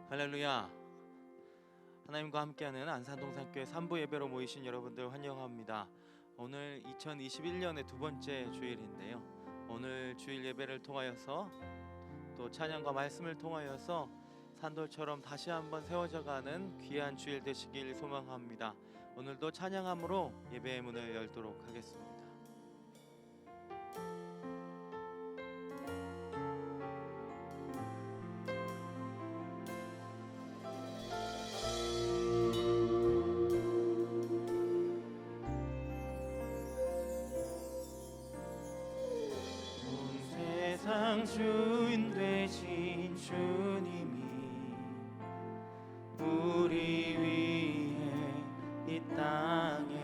할렐루야. 하나님과 함께하는 안산동산교회 3부 예배로 모이신 여러분들 환영합니다. 오늘 2021년의 두 번째 주일인데요, 오늘 주일 예배를 통하여서 또 찬양과 말씀을 통하여서 산돌처럼 다시 한번 세워져가는 귀한 주일 되시길 소망합니다. 오늘도 찬양함으로 예배의 문을 열도록 하겠습니다. 주인 되신 주님이 우리 위해 이 땅에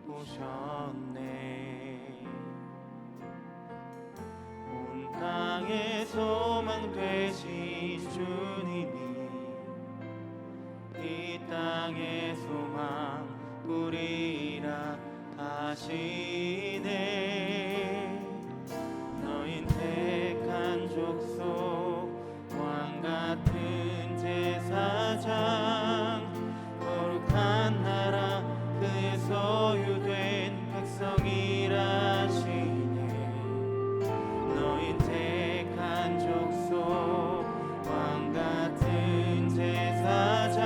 오셨네. 온 땅의 소망 되신 주님이 이 땅의 소망 우리라 하시네. 택한 족속 왕같은 제사장 거룩한 나라 그의 소유된 백성이라시네. 너희 택한 족속 왕같은 제사장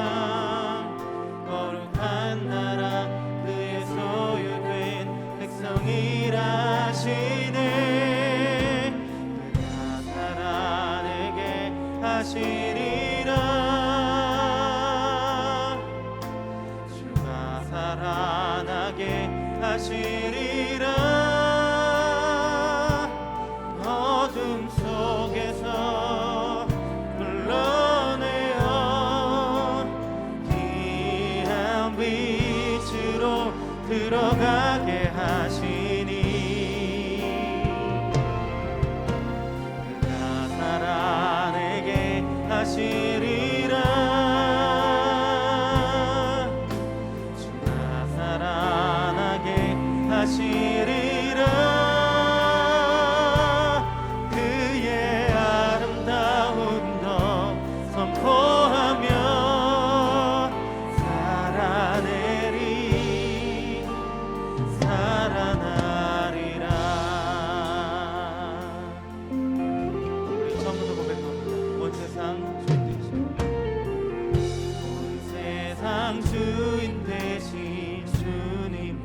거룩한 나라 그의 소유된 백성이라시네. 하시리라. 주가 살아나게 하시리라. 어둠 속에서 불러내어 귀한 빛으로 들어가게 하시니. 그가 살아내게 하시리라. 주가 살아나게 하시리라. 그의 아름다운 덕 선포하며 살아나리라. 우리 처음부터 고백합니다. 온 세상 주인 되신 주님이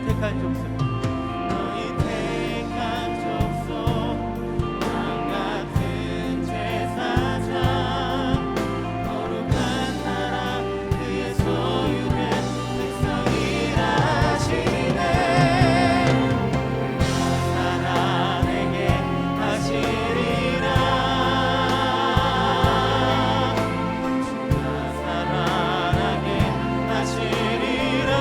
택한 족속 너희 택한 족속 왕 같은 제사장 거룩한 나라 그의 소유된 백성이라 하시네 살아내게 하시리라 주가 살아나게 하시리라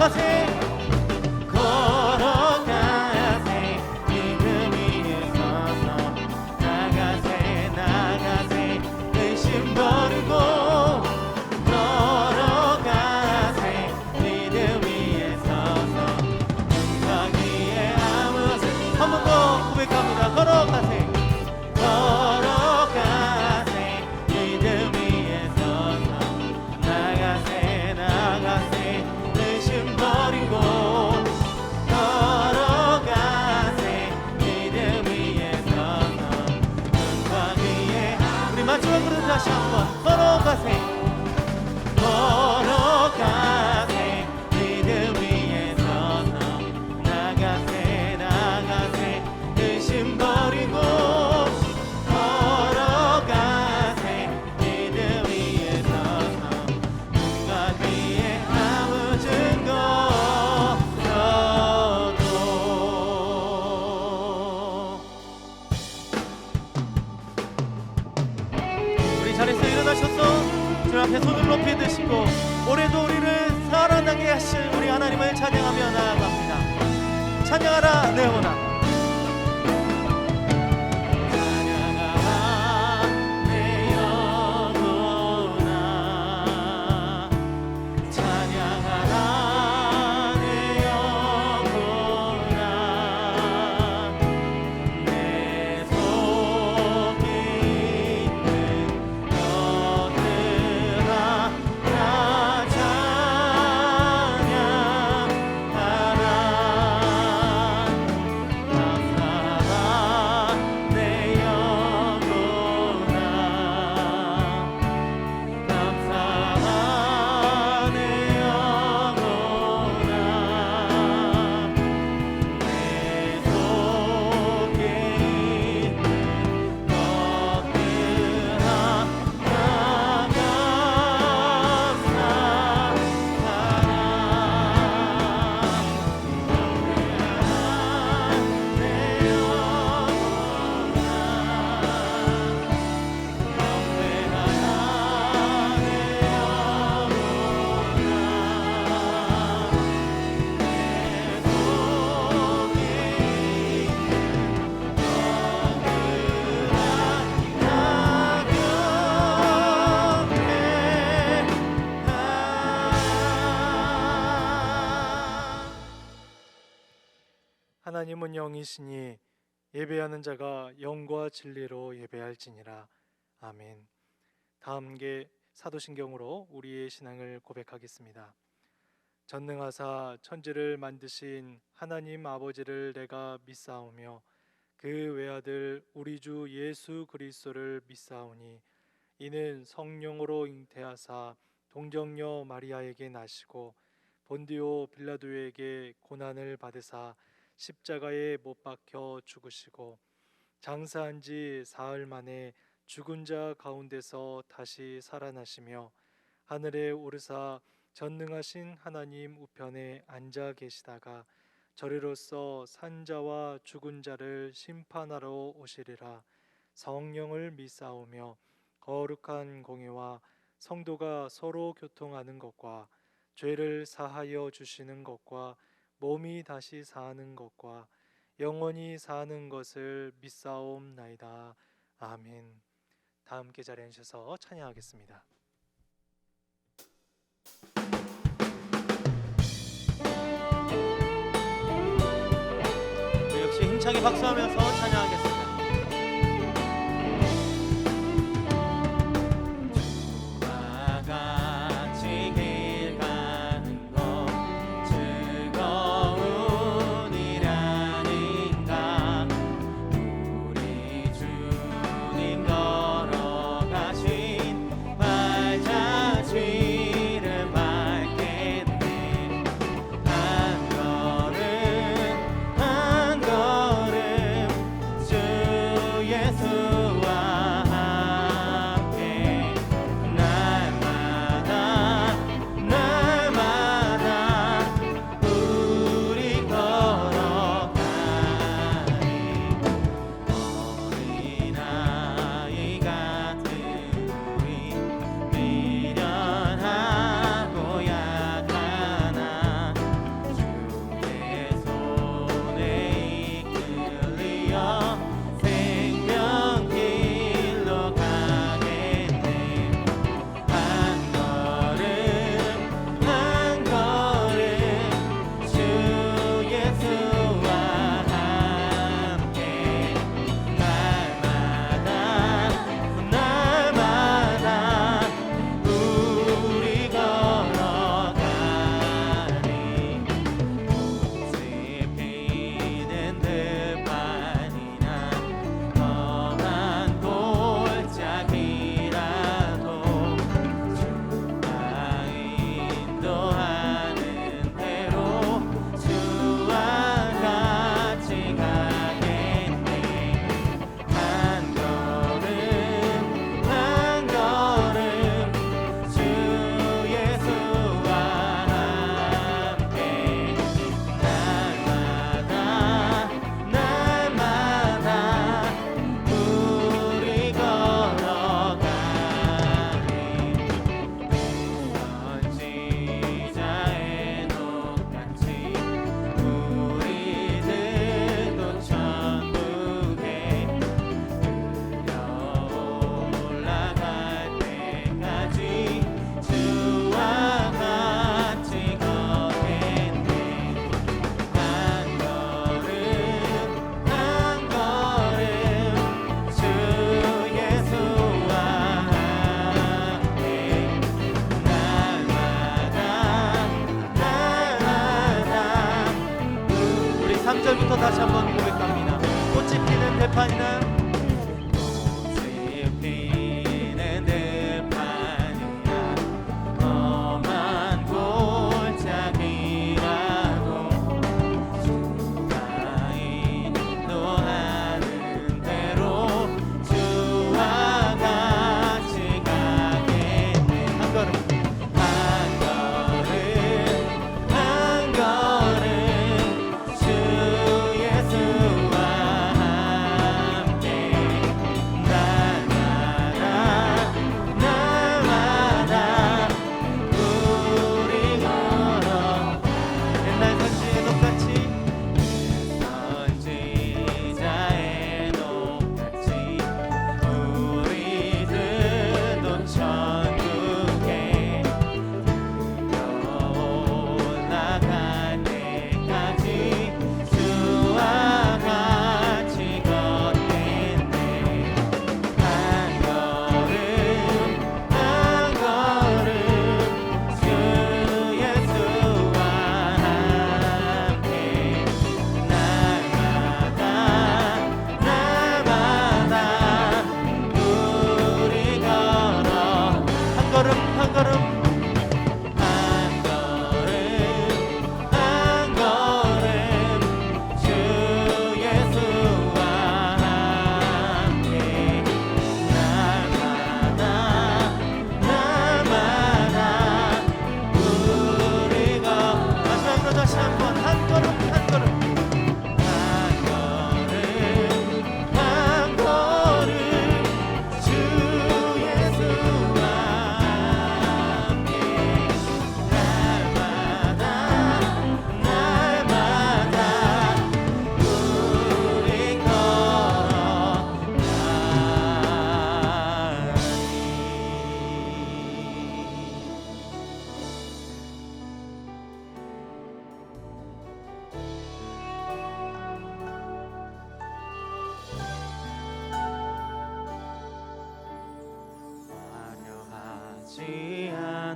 걸어가세 걸어가세 믿음 위에 서서 나가세 나가세 의심 버리고 걸어가세 믿음 위에 서서 눈과 귀에 아무것을 한 번 더 고백합니다. 걸어가세 걸어가세 믿음 위에 서서 나가세 나가세 의심 버리고 걸어가세 믿음 위에 서서 눈과 귀에 우리 마지막으로 다시 한번 걸어가세 걸어가세 믿음 위에 서서 나가세 나가세 의심 버리고 걸어가세 믿음 위에 서서 눈과 귀에 아무 증거 없어도 우리 자리에서 일어나셔서 주 앞에 손을 높이 드시고 올해도 우리를 살아나게 하실 우리 하나님을 찬양하며 나아갑니다. 찬양하라 내 영혼아 찬양하라 내 영혼아 찬양하라 내 영혼아 내 속에 있는 것들아 다 찬양하라 감사하라 내 영혼아 감사하라 내 영혼아 내 속에 있는 것들아 다 하나님은 영이시니 예배하는 자가 영과 진리로 예배할지니라. 아멘. 다 함께 사도신경으로 우리의 신앙을 고백하겠습니다. 전능하사 천지를 만드신 하나님 아버지를 내가 믿사오며 그 외아들 우리 주 예수 그리스도를 믿사오니 이는 성령으로 잉태하사 동정녀 마리아에게 나시고 본디오 빌라도에게 고난을 받으사 십자가에 못 박혀 죽으시고 장사한 지 사흘 만에 죽은 자 가운데서 다시 살아나시며 하늘에 오르사 전능하신 하나님 우편에 앉아 계시다가 저리로서 산자와 죽은 자를 심판하러 오시리라. 성령을 믿사오며 거룩한 공예와 성도가 서로 교통하는 것과 죄를 사하여 주시는 것과 몸이 다시 사는 것과 영원히 사는 것을 믿사옵나이다. 아멘. 다 함께 자리에 앉으셔서 찬양하겠습니다. 네, 역시 힘차게 박수하면서 찬양하겠습니다. 주와 같이 길 가는 것 즐거운 일 아닌가. 우리 주님 걸어가신 발자취를 밟겠네. 한 걸음 한 걸음 주 1절부터 다시 한번 고백합니다. 꽃이 피는 대판이나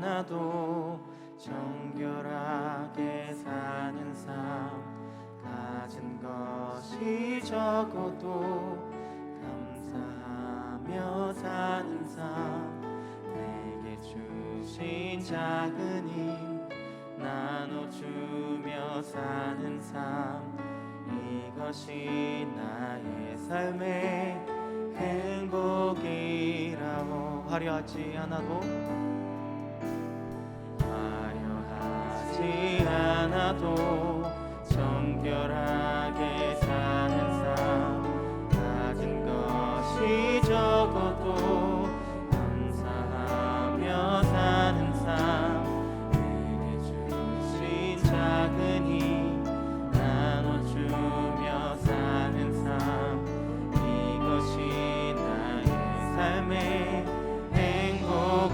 않아도 정결하게 사는 삶, 가진 것이 적어도 감사하며 사는 삶, 내게 주신 작은 힘 나눠주며 사는 삶, 이것이 나의 삶의 행복이라고. 화려하지 않아도 정결하게 사는 삶, 가진 것이 적어도 감사하며 사는 삶, 내게 주신 작은 힘 나눠주며 사는 삶, 이것이 나의 삶의 행복이라고.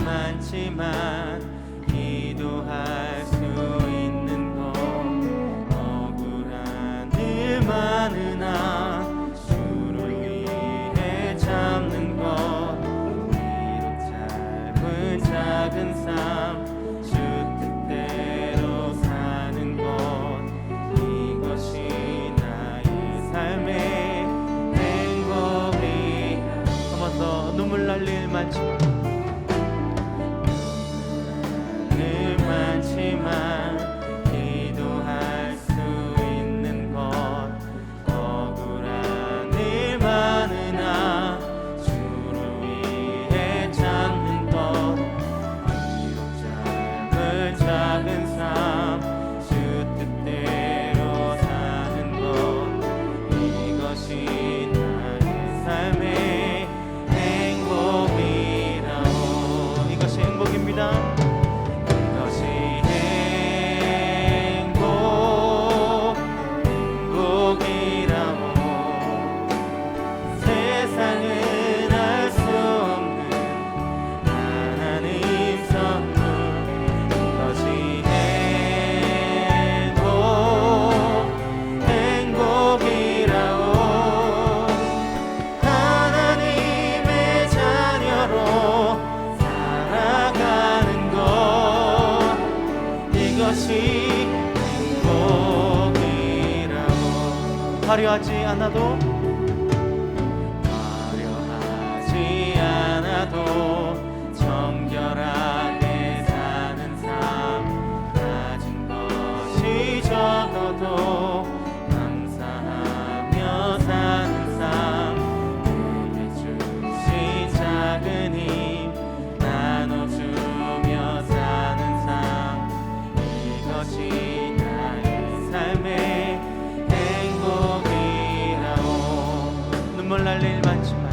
많지만 기도할 수 있는 것, 억울한 일 많으나 주를 위해 참는 것, 비록 짧은 작은 삶 주 뜻대로 사는 것, 이것이 나의 삶의 행복이. 한 번 더. 눈물 날 일 많지만 기도할 수 있는 것, 억울한 일 많으나 주를 위해 참는 것, 비록 짧은 작은 삶 화려하지 않아도 정결하게 사는 삶, 가진 것이 적어도 감사하며 사는 삶, 내게 주신 작은 힘 나눠주며 사는 삶, 이것이 나의 삶의 행복이라오. 눈물 날 일 많지만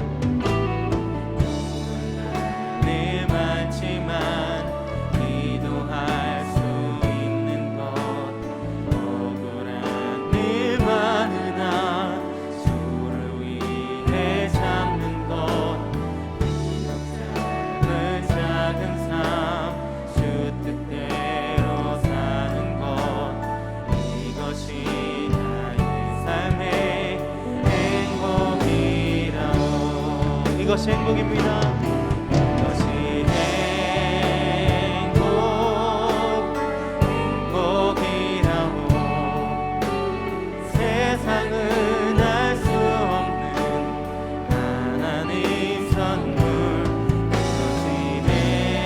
기도할 수 있는 것, 억울한 일 많으나 주를 위해 참는 것, 이렇게 작은 삶 주 뜻대로 사는 것, 이것이 나의 삶의 행복이라오. 이것이 행복입니다. 세상은 알 수 없는 하나님 선물, 이것이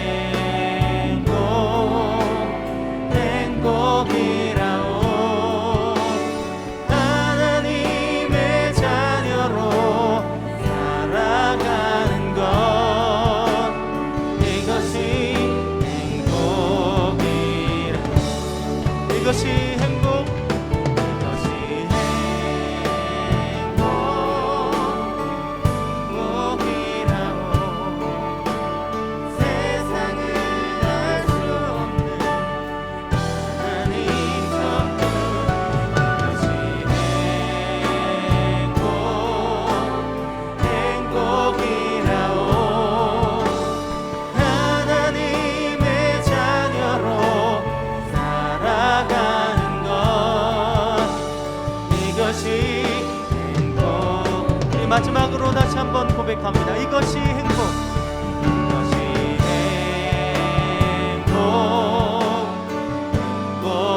행복이라오. 하나님의 자녀로 살아가는 것, 이것이 행복이라오. 이것이 행복. 마지막으로 다시 한번 고백합니다. 이것이 행복, 이것이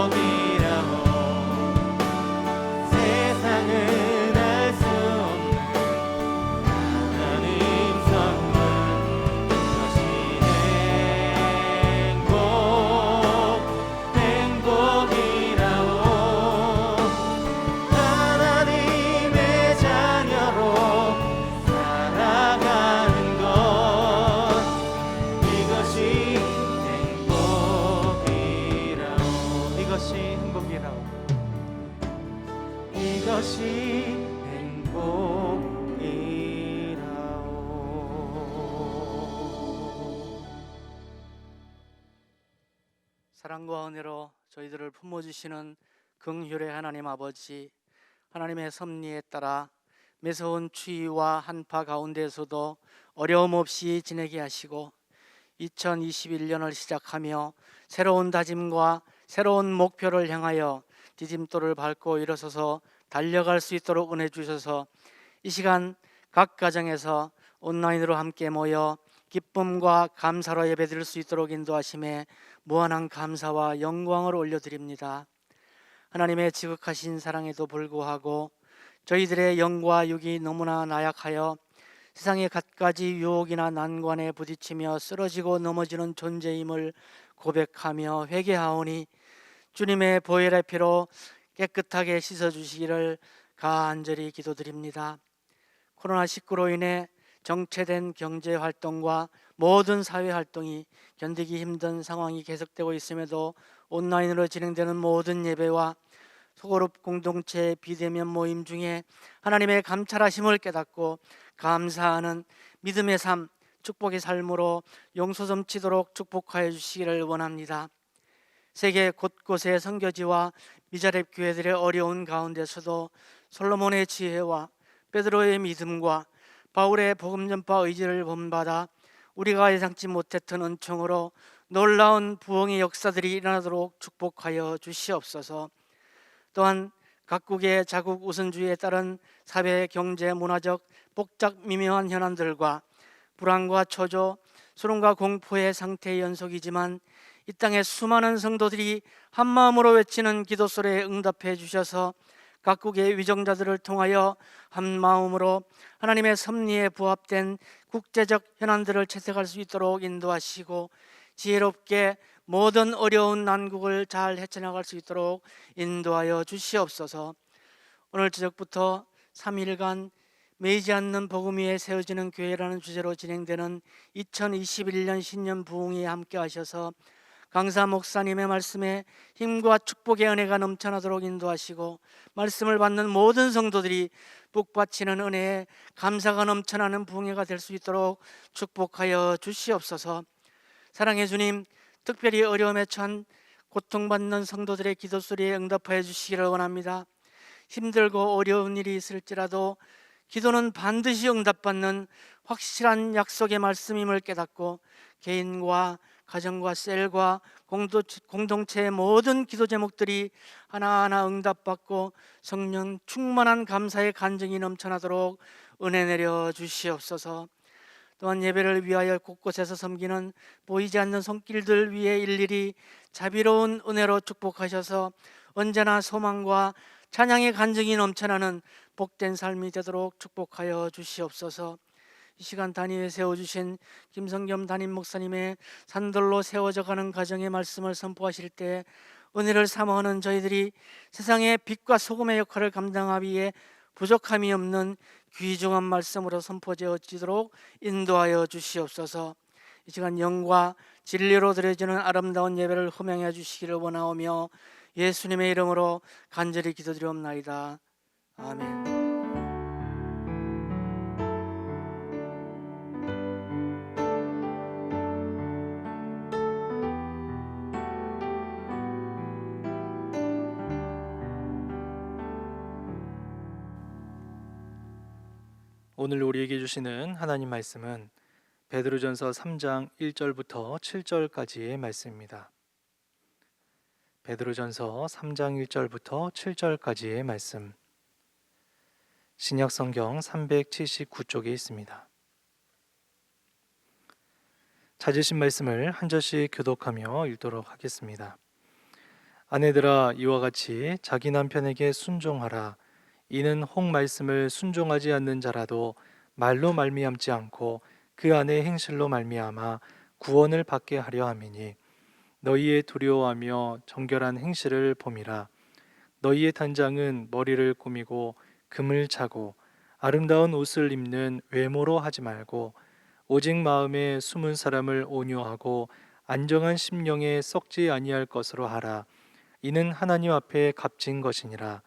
행복이라고. 세상은 알 수 없는 하나님 선물, 이것이 행복이라고. 하나님의 자녀로 살아가는 것, 이것이 행복이라오. 이것이 행복이라오. 이것이 행복이라오. 사랑과 은혜로 저희들을 품어주시는 긍휼의 하나님 아버지, 하나님의 섭리에 따라 매서운 추위와 한파 가운데서도 어려움 없이 지내게 하시고 2021년을 시작하며 새로운 다짐과 새로운 목표를 향하여 디딤돌을 밟고 일어서서 달려갈 수 있도록 은혜 주셔서 이 시간 각 가정에서 온라인으로 함께 모여 기쁨과 감사로 예배드릴 수 있도록 인도하심에 무한한 감사와 영광을 올려드립니다. 하나님의 지극하신 사랑에도 불구하고 저희들의 영과 육이 너무나 나약하여 세상의 갖가지 유혹이나 난관에 부딪히며 쓰러지고 넘어지는 존재임을 고백하며 회개하오니 주님의 보혈의 피로 깨끗하게 씻어주시기를 간절히 기도드립니다. 코로나19로 인해 정체된 경제활동과 모든 사회활동이 견디기 힘든 상황이 계속되고 있음에도 온라인으로 진행되는 모든 예배와 소그룹 공동체 비대면 모임 중에 하나님의 감찰하심을 깨닫고 감사하는 믿음의 삶, 축복의 삶으로 용서 넘치도록 축복하여 주시기를 원합니다. 세계 곳곳의 선교지와 미자립 교회들의 어려운 가운데서도 솔로몬의 지혜와 베드로의 믿음과 바울의 복음 전파 의지를 본받아 우리가 예상치 못했던 은총으로 놀라운 부흥의 역사들이 일어나도록 축복하여 주시옵소서. 또한 각국의 자국 우선주의에 따른 사회, 경제, 문화적 복잡 미묘한 현안들과 불안과 초조, 수렁과 공포의 상태의 연속이지만 이 땅의 수많은 성도들이 한마음으로 외치는 기도 소리에 응답해 주셔서 각국의 위정자들을 통하여 한 마음으로 하나님의 섭리에 부합된 국제적 현안들을 채택할 수 있도록 인도하시고 지혜롭게 모든 어려운 난국을 잘 헤쳐나갈 수 있도록 인도하여 주시옵소서. 오늘 저녁부터 3일간 매이지 않는 복음 위에 세워지는 교회라는 주제로 진행되는 2021년 신년 부흥에 함께 하셔서 강사 목사님의 말씀에 힘과 축복의 은혜가 넘쳐나도록 인도하시고 말씀을 받는 모든 성도들이 복받치는 은혜에 감사가 넘쳐나는 부흥회가 될 수 있도록 축복하여 주시옵소서. 사랑의 주님, 특별히 어려움에 처한 고통받는 성도들의 기도 소리에 응답하여 주시기를 원합니다. 힘들고 어려운 일이 있을지라도 기도는 반드시 응답받는 확실한 약속의 말씀임을 깨닫고 개인과 가정과 셀과 공동체의 모든 기도 제목들이 하나하나 응답받고 성령 충만한 감사의 간증이 넘쳐나도록 은혜 내려 주시옵소서. 또한 예배를 위하여 곳곳에서 섬기는 보이지 않는 손길들 위에 일일이 자비로운 은혜로 축복하셔서 언제나 소망과 찬양의 간증이 넘쳐나는 복된 삶이 되도록 축복하여 주시옵소서. 이 시간 단위에 세워주신 김성겸 담임 목사님의 산돌로 세워져가는 가정의 말씀을 선포하실 때 은혜를 사모하는 저희들이 세상의 빛과 소금의 역할을 감당하기 위해 부족함이 없는 귀중한 말씀으로 선포되어지도록 인도하여 주시옵소서. 이 시간 영과 진리로 드려지는 아름다운 예배를 흠양해 주시기를 원하오며 예수님의 이름으로 간절히 기도드리옵나이다. 아멘. 오늘 우리에게 주시는 하나님 말씀은 베드로전서 3장 1절부터 7절까지의 말씀입니다. 베드로전서 3장 1절부터 7절까지의 말씀, 신약성경 379쪽에 있습니다. 찾으신 말씀을 한 절씩 교독하며 읽도록 하겠습니다. 아내들아, 이와 같이 자기 남편에게 순종하라. 이는 혹 말씀을 순종하지 않는 자라도 말로 말미암지 않고 그 안의 행실로 말미암아 구원을 받게 하려 함이니, 너희의 두려워하며 정결한 행실을 봄이라. 너희의 단장은 머리를 꾸미고 금을 차고 아름다운 옷을 입는 외모로 하지 말고 오직 마음에 숨은 사람을 온유하고 안정한 심령에 썩지 아니할 것으로 하라. 이는 하나님 앞에 값진 것이니라.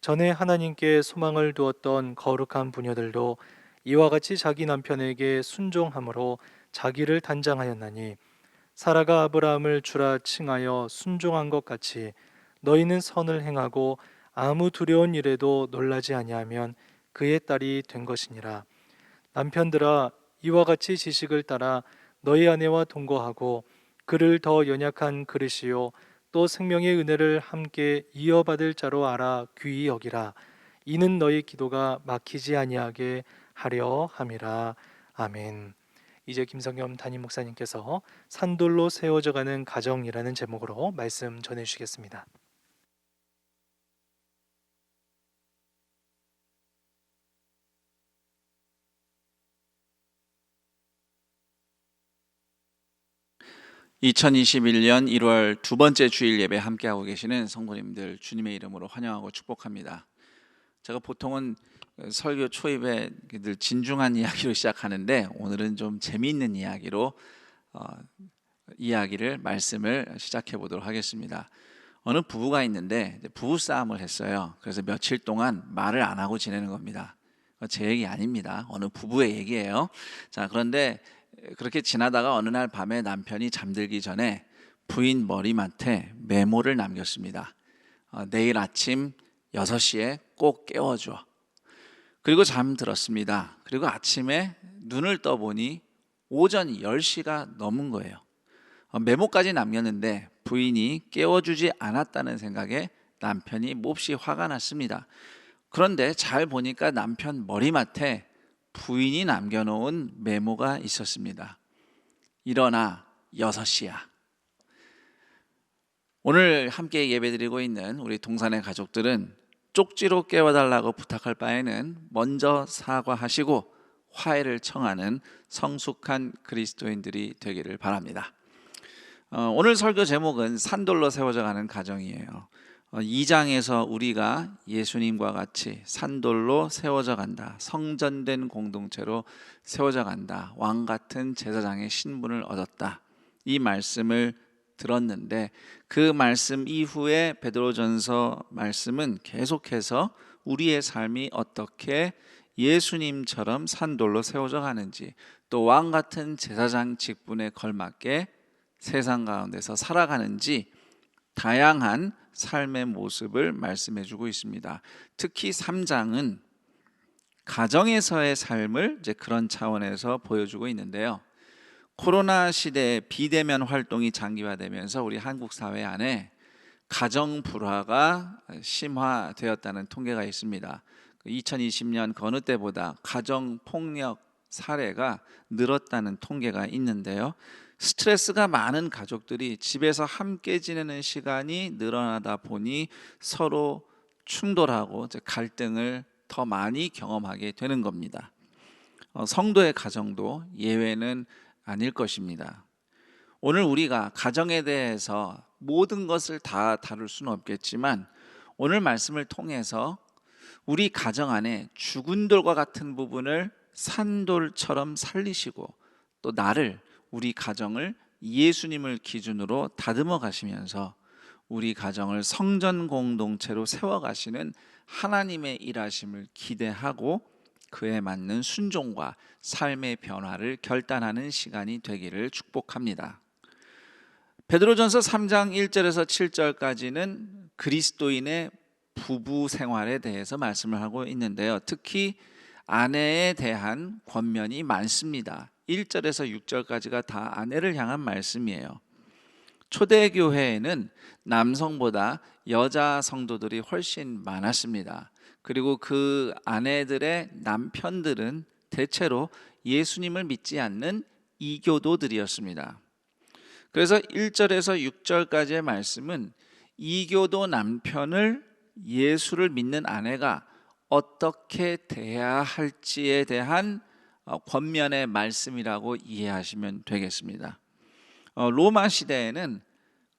전에 하나님께 소망을 두었던 거룩한 부녀들도 이와 같이 자기 남편에게 순종함으로 자기를 단장하였나니, 사라가 아브라함을 주라 칭하여 순종한 것 같이 너희는 선을 행하고 아무 두려운 일에도 놀라지 아니하면 그의 딸이 된 것이니라. 남편들아, 이와 같이 지식을 따라 너희 아내와 동거하고 그를 더 연약한 그릇이요 또 생명의 은혜를 함께 이어받을 자로 알아 귀히 여기라. 이는 너희 기도가 막히지 아니하게 하려 함이라. 아멘. 이제 김성겸 담임 목사님께서 산돌로 세워져가는 가정이라는 제목으로 말씀 전해주시겠습니다. (2021년 1월) 두 번째 주일 예배 함께하고 계시는 성도님들 주님의 이름으로 환영하고 축복합니다. 제가 보통은 설교 초입에 늘 진중한 이야기로 시작하는데 오늘은 좀 재미있는 이야기로 말씀을 시작해 보도록 하겠습니다. 어느 부부가 있는데 부부 싸움을 했어요. 그래서 며칠 동안 말을 안 하고 지내는 겁니다. 제 얘기 아닙니다. 어느 부부의 얘기예요. 자, 그런데 그렇게 지나다가 어느 날 밤에 남편이 잠들기 전에 부인 머리맡에 메모를 남겼습니다. 내일 아침 6시에 꼭 깨워줘. 그리고 잠들었습니다. 그리고 아침에 눈을 떠보니 오전 10시가 넘은 거예요. 메모까지 남겼는데 부인이 깨워주지 않았다는 생각에 남편이 몹시 화가 났습니다. 그런데 잘 보니까 남편 머리맡에 부인이 남겨놓은 메모가 있었습니다. 일어나 6시야. 오늘 함께 예배드리고 있는 우리 동산의 가족들은 쪽지로 깨워달라고 부탁할 바에는 먼저 사과하시고 화해를 청하는 성숙한 그리스도인들이 되기를 바랍니다. 오늘 설교 제목은 산돌로 세워져 가는 가정이에요. 2장에서 우리가 예수님과 같이 산돌로 세워져 간다, 성전된 공동체로 세워져 간다, 왕 같은 제사장의 신분을 얻었다, 이 말씀을 들었는데 그 말씀 이후에 베드로전서 말씀은 계속해서 우리의 삶이 어떻게 예수님처럼 산돌로 세워져 가는지, 또 왕 같은 제사장 직분에 걸맞게 세상 가운데서 살아가는지 다양한 삶의 모습을 말씀해 주고 있습니다. 특히 3장은 가정에서의 삶을 이제 그런 차원에서 보여주고 있는데요. 코로나 시대에 비대면 활동이 장기화되면서 우리 한국 사회 안에 가정 불화가 심화되었다는 통계가 있습니다. 2020년 그 어느 때보다 가정 폭력 사례가 늘었다는 통계가 있는데요. 스트레스가 많은 가족들이 집에서 함께 지내는 시간이 늘어나다 보니 서로 충돌하고 갈등을 더 많이 경험하게 되는 겁니다. 성도의 가정도 예외는 아닐 것입니다. 오늘 우리가 가정에 대해서 모든 것을 다 다룰 수는 없겠지만 오늘 말씀을 통해서 우리 가정 안에 죽은 돌과 같은 부분을 산돌처럼 살리시고 또 나를, 우리 가정을 예수님을 기준으로 다듬어 가시면서 우리 가정을 성전 공동체로 세워가시는 하나님의 일하심을 기대하고 그에 맞는 순종과 삶의 변화를 결단하는 시간이 되기를 축복합니다. 베드로전서 3장 1절에서 7절까지는 그리스도인의 부부 생활에 대해서 말씀을 하고 있는데요. 특히 아내에 대한 권면이 많습니다. 1절에서 6절까지가 다 아내를 향한 말씀이에요. 초대교회에는 남성보다 여자 성도들이 훨씬 많았습니다. 그리고 그 아내들의 남편들은 대체로 예수님을 믿지 않는 이교도들이었습니다. 그래서 1절에서 6절까지의 말씀은 이교도 남편을 예수를 믿는 아내가 어떻게 대해야 할지에 대한 권면의 말씀이라고 이해하시면 되겠습니다. 로마 시대에는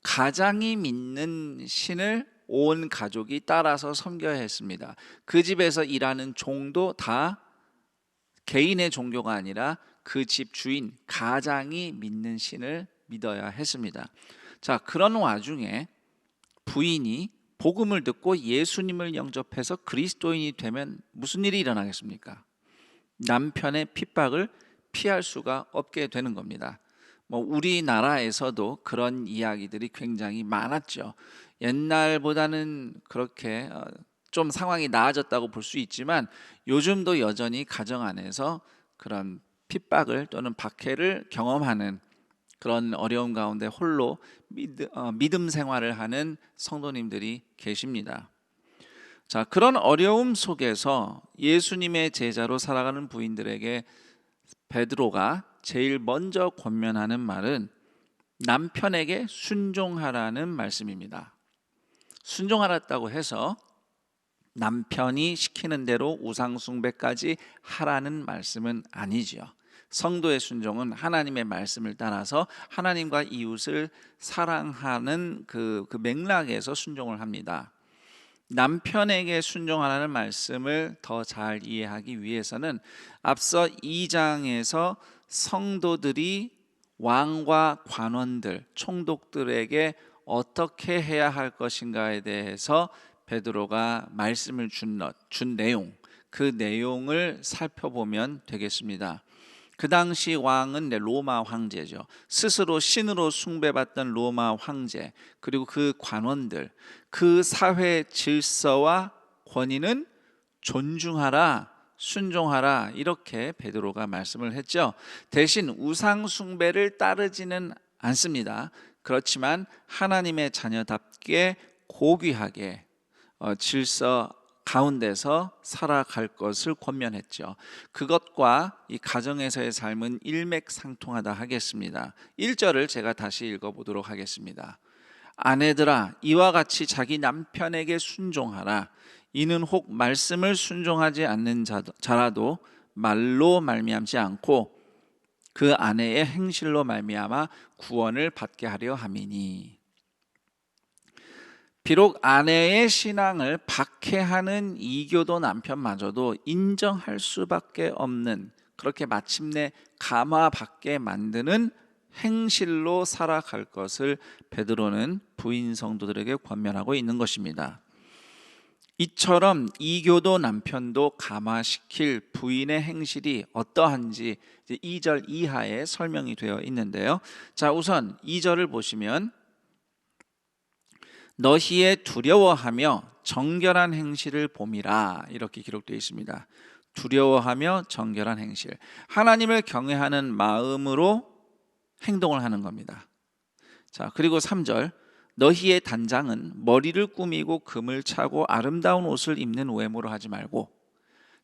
가장이 믿는 신을 온 가족이 따라서 섬겨야 했습니다. 그 집에서 일하는 종도 다 개인의 종교가 아니라 그 집 주인 가장이 믿는 신을 믿어야 했습니다. 자, 그런 와중에 부인이 복음을 듣고 예수님을 영접해서 그리스도인이 되면 무슨 일이 일어나겠습니까? 남편의 핍박을 피할 수가 없게 되는 겁니다. 우리나라에서도 그런 이야기들이 굉장히 많았죠. 옛날보다는 그렇게 좀 상황이 나아졌다고 볼 수 있지만 요즘도 여전히 가정 안에서 그런 핍박을 또는 박해를 경험하는 그런 어려움 가운데 홀로 믿음 생활을 하는 성도님들이 계십니다. 자, 그런 어려움 속에서 예수님의 제자로 살아가는 부인들에게 베드로가 제일 먼저 권면하는 말은 남편에게 순종하라는 말씀입니다. 순종하라고 해서 남편이 시키는 대로 우상숭배까지 하라는 말씀은 아니지요. 성도의 순종은 하나님의 말씀을 따라서 하나님과 이웃을 사랑하는 그 맥락에서 순종을 합니다. 남편에게 순종하라는 말씀을 더 잘 이해하기 위해서는 앞서 2장에서 성도들이 왕과 관원들, 총독들에게 어떻게 해야 할 것인가에 대해서 베드로가 말씀을 준 내용, 그 내용을 살펴보면 되겠습니다. 그 당시 왕은 로마 황제죠. 스스로 신으로 숭배받던 로마 황제, 그리고 그 관원들, 그 사회 질서와 권위는 존중하라, 순종하라, 이렇게 베드로가 말씀을 했죠. 대신 우상 숭배를 따르지는 않습니다. 그렇지만 하나님의 자녀답게 고귀하게 질서 가운데서 살아갈 것을 권면했죠. 그것과 이 가정에서의 삶은 일맥상통하다 하겠습니다. 1절을 제가 다시 읽어보도록 하겠습니다. 아내들아, 이와 같이 자기 남편에게 순종하라. 이는 혹 말씀을 순종하지 않는 자라도 말로 말미암지 않고 그 아내의 행실로 말미암아 구원을 받게 하려 함이니. 비록 아내의 신앙을 박해하는 이교도 남편마저도 인정할 수밖에 없는, 그렇게 마침내 감화받게 만드는 행실로 살아갈 것을 베드로는 부인 성도들에게 권면하고 있는 것입니다. 이처럼 이교도 남편도 감화시킬 부인의 행실이 어떠한지 2절 이하에 설명이 되어 있는데요. 자, 우선 2절을 보시면 너희의 두려워하며 정결한 행실을 봄이라 이렇게 기록되어 있습니다. 두려워하며 정결한 행실, 하나님을 경외하는 마음으로 행동을 하는 겁니다. 자, 그리고 3절 너희의 단장은 머리를 꾸미고 금을 차고 아름다운 옷을 입는 외모로 하지 말고.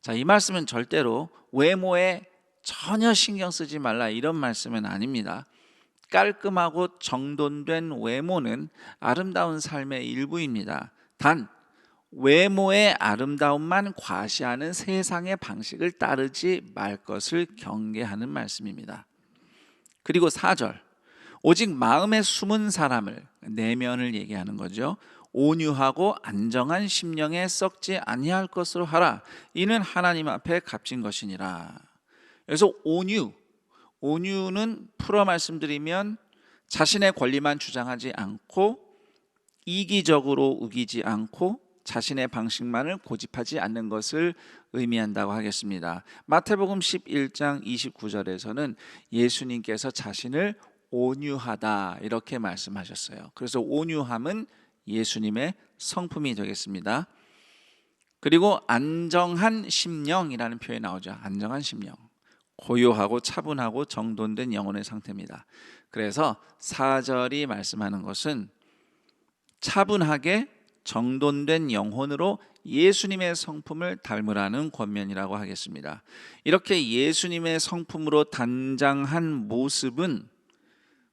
자, 이 말씀은 절대로 외모에 전혀 신경 쓰지 말라 이런 말씀은 아닙니다. 깔끔하고 정돈된 외모는 아름다운 삶의 일부입니다. 단 외모의 아름다움만 과시하는 세상의 방식을 따르지 말 것을 경계하는 말씀입니다. 그리고 4절 오직 마음에 숨은 사람을, 내면을 얘기하는 거죠. 온유하고 안정한 심령에 썩지 아니할 것으로 하라. 이는 하나님 앞에 값진 것이니라. 그래서 온유는 풀어 말씀드리면 자신의 권리만 주장하지 않고 이기적으로 우기지 않고 자신의 방식만을 고집하지 않는 것을 의미한다고 하겠습니다. 마태복음 11장 29절에서는 예수님께서 자신을 온유하다 이렇게 말씀하셨어요. 그래서 온유함은 예수님의 성품이 되겠습니다. 그리고 안정한 심령이라는 표현이 나오죠. 안정한 심령, 고요하고 차분하고 정돈된 영혼의 상태입니다. 그래서 4절이 말씀하는 것은 차분하게 정돈된 영혼으로 예수님의 성품을 닮으라는 권면이라고 하겠습니다. 이렇게 예수님의 성품으로 단장한 모습은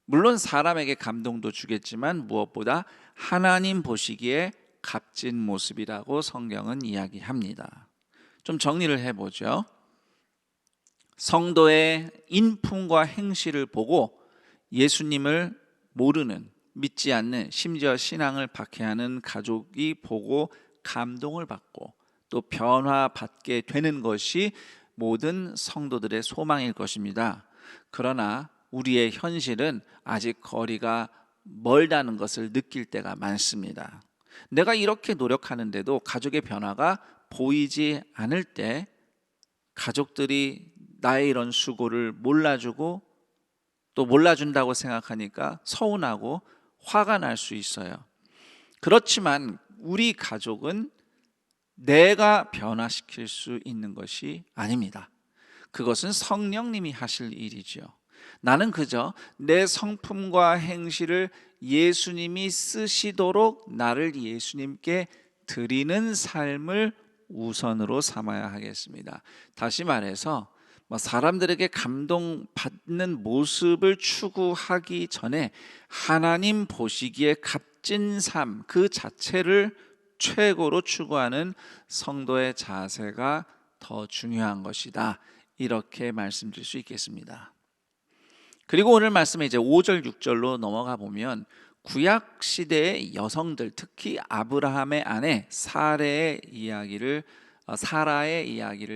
물론 사람에게 감동도 주겠지만 무엇보다 하나님 보시기에 값진 모습이라고 성경은 이야기합니다. 좀 정리를 해보죠. 성도의 인품과 행실을 보고 예수님을 모르는, 믿지 않는, 심지어 신앙을 박해하는 가족이 보고 감동을 받고 또 변화받게 되는 것이 모든 성도들의 소망일 것입니다. 그러나 우리의 현실은 아직 거리가 멀다는 것을 느낄 때가 많습니다. 내가 이렇게 노력하는데도 가족의 변화가 보이지 않을 때 가족들이 나의 이런 수고를 몰라주고 또 몰라준다고 생각하니까 서운하고 화가 날 수 있어요. 그렇지만 우리 가족은 내가 변화시킬 수 있는 것이 아닙니다. 그것은 성령님이 하실 일이죠. 나는 그저 내 성품과 행실을 예수님이 쓰시도록 나를 예수님께 드리는 삶을 우선으로 삼아야 하겠습니다. 다시 말해서 사람들에게 감동받는 모습을 추구하기 전에 하나님 보시기에 값진 삶 그 자체를 최고로 추구하는 성도의 자세가 더 중요한 것이다. 이렇게 말씀드릴 수 있겠습니다. 그리고 오늘 말씀에 이제 5절 6절로 넘어가 보면 구약 시대의 여성들, 특히 아브라함의 아내 사라의 이야기를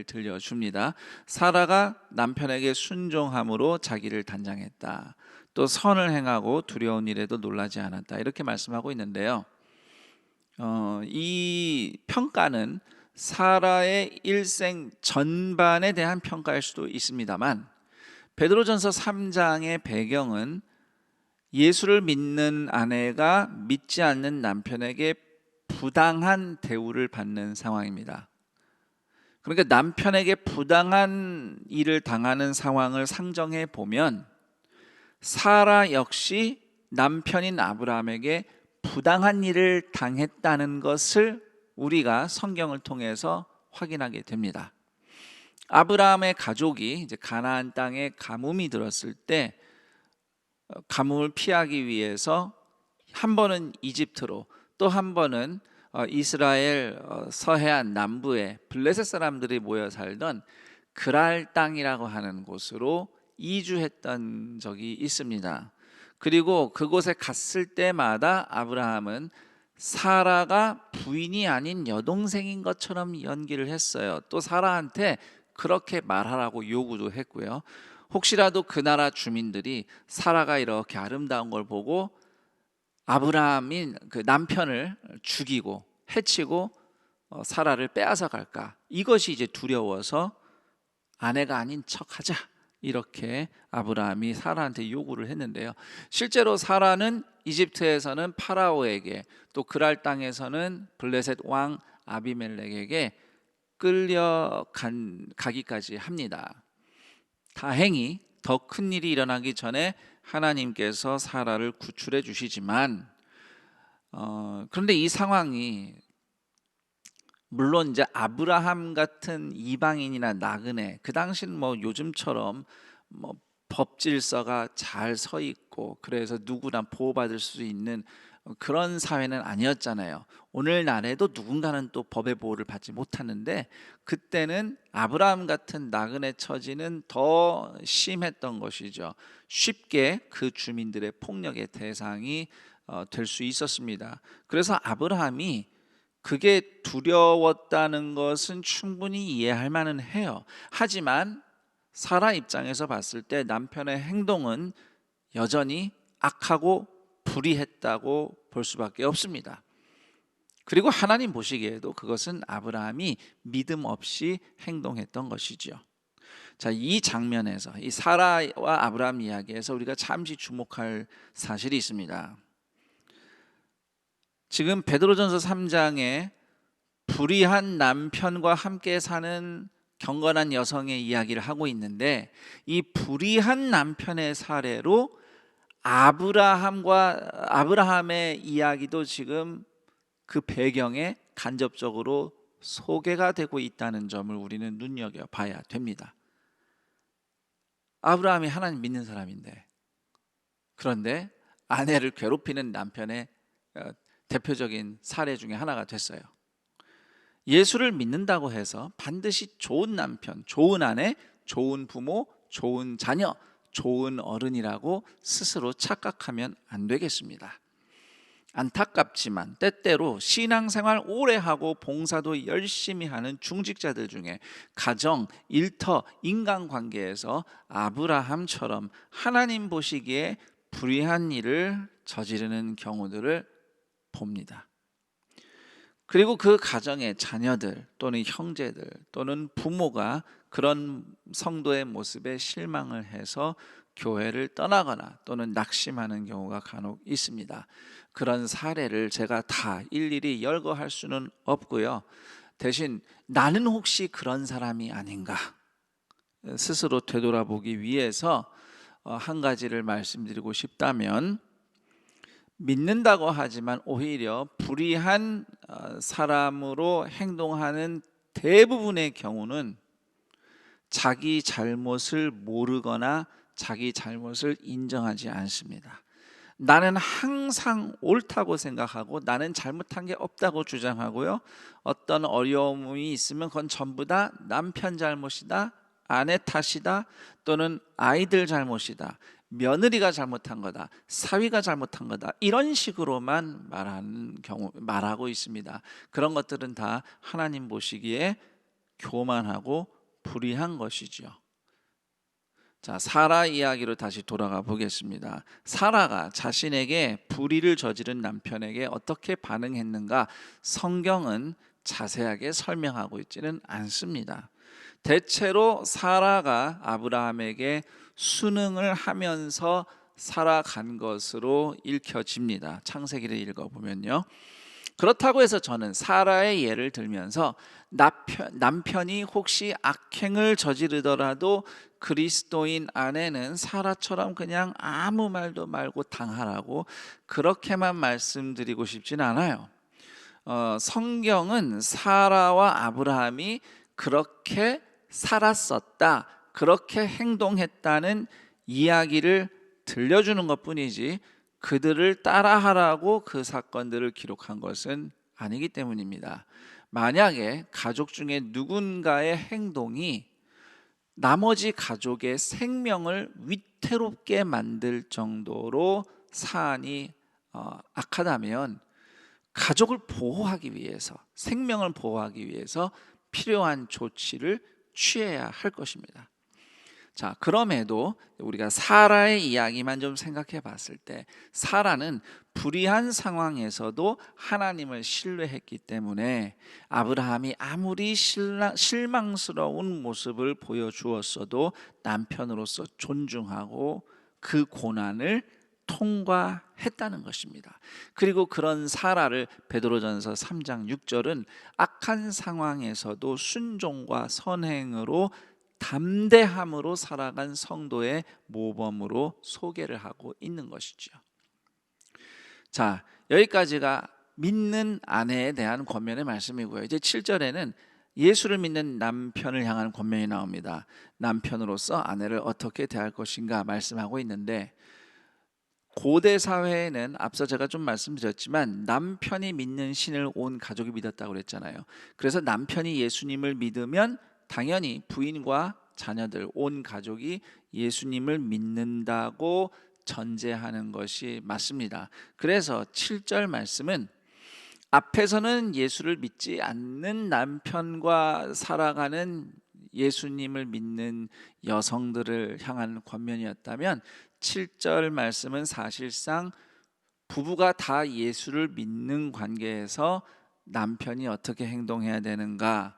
들려줍니다. 사라가 남편에게 순종함으로 자기를 단장했다. 또 선을 행하고 두려운 일에도 놀라지 않았다. 이렇게 말씀하고 있는데요. 이 평가는 사라의 일생 전반에 대한 평가일 수도 있습니다만 베드로전서 3장의 배경은 예수를 믿는 아내가 믿지 않는 남편에게 부당한 대우를 받는 상황입니다. 그러니까 남편에게 부당한 일을 당하는 상황을 상정해 보면 사라 역시 남편인 아브라함에게 부당한 일을 당했다는 것을 우리가 성경을 통해서 확인하게 됩니다. 아브라함의 가족이 이제 가나안 땅에 가뭄이 들었을 때 가뭄을 피하기 위해서 한 번은 이집트로 또 한 번은 이스라엘 서해안 남부에 블레셋 사람들이 모여 살던 그랄 땅이라고 하는 곳으로 이주했던 적이 있습니다. 그리고 그곳에 갔을 때마다 아브라함은 사라가 부인이 아닌 여동생인 것처럼 연기를 했어요. 또 사라한테 그렇게 말하라고 요구도 했고요. 혹시라도 그 나라 주민들이 사라가 이렇게 아름다운 걸 보고 아브라함인 그 남편을 죽이고 해치고 사라를 빼앗아 갈까, 이것이 이제 두려워서 아내가 아닌 척하자, 이렇게 아브라함이 사라한테 요구를 했는데요. 실제로 사라는 이집트에서는 파라오에게, 또 그랄 땅에서는 블레셋 왕 아비멜렉에게 끌려가기까지 합니다. 다행히 더 큰 일이 일어나기 전에 하나님께서 사라를 구출해 주시지만, 그런데 이 상황이 물론 이제 아브라함 같은 이방인이나 나그네, 그 당시는 뭐 요즘처럼 뭐 법 질서가 잘 서 있고 그래서 누구나 보호받을 수 있는 그런 사회는 아니었잖아요. 오늘날에도 누군가는 또 법의 보호를 받지 못하는데, 그때는 아브라함 같은 나그네 처지는 더 심했던 것이죠. 쉽게 그 주민들의 폭력의 대상이 될 수 있었습니다. 그래서 아브라함이 그게 두려웠다는 것은 충분히 이해할 만은 해요. 하지만 사라 입장에서 봤을 때 남편의 행동은 여전히 악하고 불의했다고 볼 수밖에 없습니다. 그리고 하나님 보시기에도 그것은 아브라함이 믿음 없이 행동했던 것이죠. 자, 이 장면에서, 이 사라와 아브라함 이야기에서 우리가 잠시 주목할 사실이 있습니다. 지금 베드로전서 3장에 불의한 남편과 함께 사는 경건한 여성의 이야기를 하고 있는데, 이 불의한 남편의 사례로 아브라함의 이야기도 지금 그 배경에 간접적으로 소개가 되고 있다는 점을 우리는 눈여겨봐야 됩니다. 아브라함이 하나님 믿는 사람인데, 그런데 아내를 괴롭히는 남편의 대표적인 사례 중에 하나가 됐어요. 예수를 믿는다고 해서 반드시 좋은 남편, 좋은 아내, 좋은 부모, 좋은 자녀, 좋은 어른이라고 스스로 착각하면 안 되겠습니다. 안타깝지만 때때로 신앙생활 오래 하고 봉사도 열심히 하는 중직자들 중에 가정, 일터, 인간관계에서 아브라함처럼 하나님 보시기에 불의한 일을 저지르는 경우들을 봅니다. 그리고 그 가정의 자녀들 또는 형제들 또는 부모가 그런 성도의 모습에 실망을 해서 교회를 떠나거나 또는 낙심하는 경우가 간혹 있습니다. 그런 사례를 제가 다 일일이 열거할 수는 없고요. 대신 나는 혹시 그런 사람이 아닌가 스스로 되돌아보기 위해서 한 가지를 말씀드리고 싶다면, 믿는다고 하지만 오히려 불의한 사람으로 행동하는 대부분의 경우는 자기 잘못을 모르거나 자기 잘못을 인정하지 않습니다. 나는 항상 옳다고 생각하고 나는 잘못한 게 없다고 주장하고요. 어떤 어려움이 있으면 그건 전부 다 남편 잘못이다, 아내 탓이다, 또는 아이들 잘못이다, 며느리가 잘못한 거다, 사위가 잘못한 거다, 이런 식으로만 말하고 있습니다. 그런 것들은 다 하나님 보시기에 교만하고 불의한 것이죠. 자, 사라 이야기로 다시 돌아가 보겠습니다. 사라가 자신에게 불의를 저지른 남편에게 어떻게 반응했는가 성경은 자세하게 설명하고 있지는 않습니다. 대체로 사라가 아브라함에게 순응을 하면서 살아간 것으로 읽혀집니다. 창세기를 읽어보면요. 그렇다고 해서 저는 사라의 예를 들면서 남편이 혹시 악행을 저지르더라도 그리스도인 아내는 사라처럼 그냥 아무 말도 말고 당하라고 그렇게만 말씀드리고 싶진 않아요. 성경은 사라와 아브라함이 그렇게 살았었다, 그렇게 행동했다는 이야기를 들려주는 것뿐이지 그들을 따라하라고 그 사건들을 기록한 것은 아니기 때문입니다. 만약에 가족 중에 누군가의 행동이 나머지 가족의 생명을 위태롭게 만들 정도로 사안이 악하다면 가족을 보호하기 위해서, 생명을 보호하기 위해서 필요한 조치를 취해야 할 것입니다. 자, 그럼에도 우리가 사라의 이야기만 좀 생각해 봤을 때 사라는 불의한 상황에서도 하나님을 신뢰했기 때문에 아브라함이 아무리 실망스러운 모습을 보여주었어도 남편으로서 존중하고 그 고난을 통과했다는 것입니다. 그리고 그런 사라를 베드로전서 3장 6절은 악한 상황에서도 순종과 선행으로 담대함으로 살아간 성도의 모범으로 소개를 하고 있는 것이죠. 자, 여기까지가 믿는 아내에 대한 권면의 말씀이고요. 이제 7절에는 예수를 믿는 남편을 향한 권면이 나옵니다. 남편으로서 아내를 어떻게 대할 것인가 말씀하고 있는데, 고대 사회에는 앞서 제가 좀 말씀드렸지만 남편이 믿는 신을 온 가족이 믿었다고 그랬잖아요. 그래서 남편이 예수님을 믿으면 당연히 부인과 자녀들, 온 가족이 예수님을 믿는다고 전제하는 것이 맞습니다. 그래서 7절 말씀은 앞에서는 예수를 믿지 않는 남편과 살아가는 예수님을 믿는 여성들을 향한 권면이었다면 7절 말씀은 사실상 부부가 다 예수를 믿는 관계에서 남편이 어떻게 행동해야 되는가,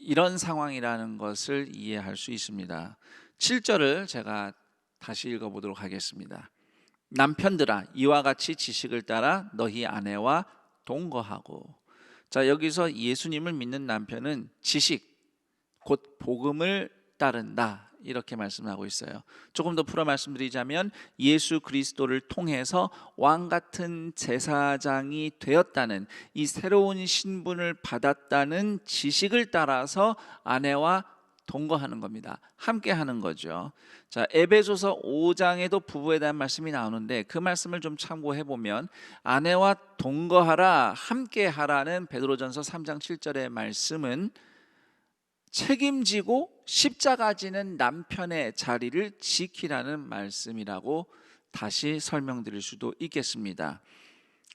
이런 상황이라는 것을 이해할 수 있습니다. 7절을 제가 다시 읽어보도록 하겠습니다. 남편들아, 이와 같이 지식을 따라 너희 아내와 동거하고. 자, 여기서 예수님을 믿는 남편은 지식, 곧 복음을 따른다, 이렇게 말씀하고 있어요. 조금 더 풀어 말씀드리자면 예수 그리스도를 통해서 왕 같은 제사장이 되었다는, 이 새로운 신분을 받았다는 지식을 따라서 아내와 동거하는 겁니다. 함께 하는 거죠. 자, 에베소서 5장에도 부부에 대한 말씀이 나오는데 그 말씀을 좀 참고해 보면 아내와 동거하라, 함께 하라는 베드로전서 3장 7절의 말씀은 책임지고 십자가 지는 남편의 자리를 지키라는 말씀이라고 다시 설명드릴 수도 있겠습니다.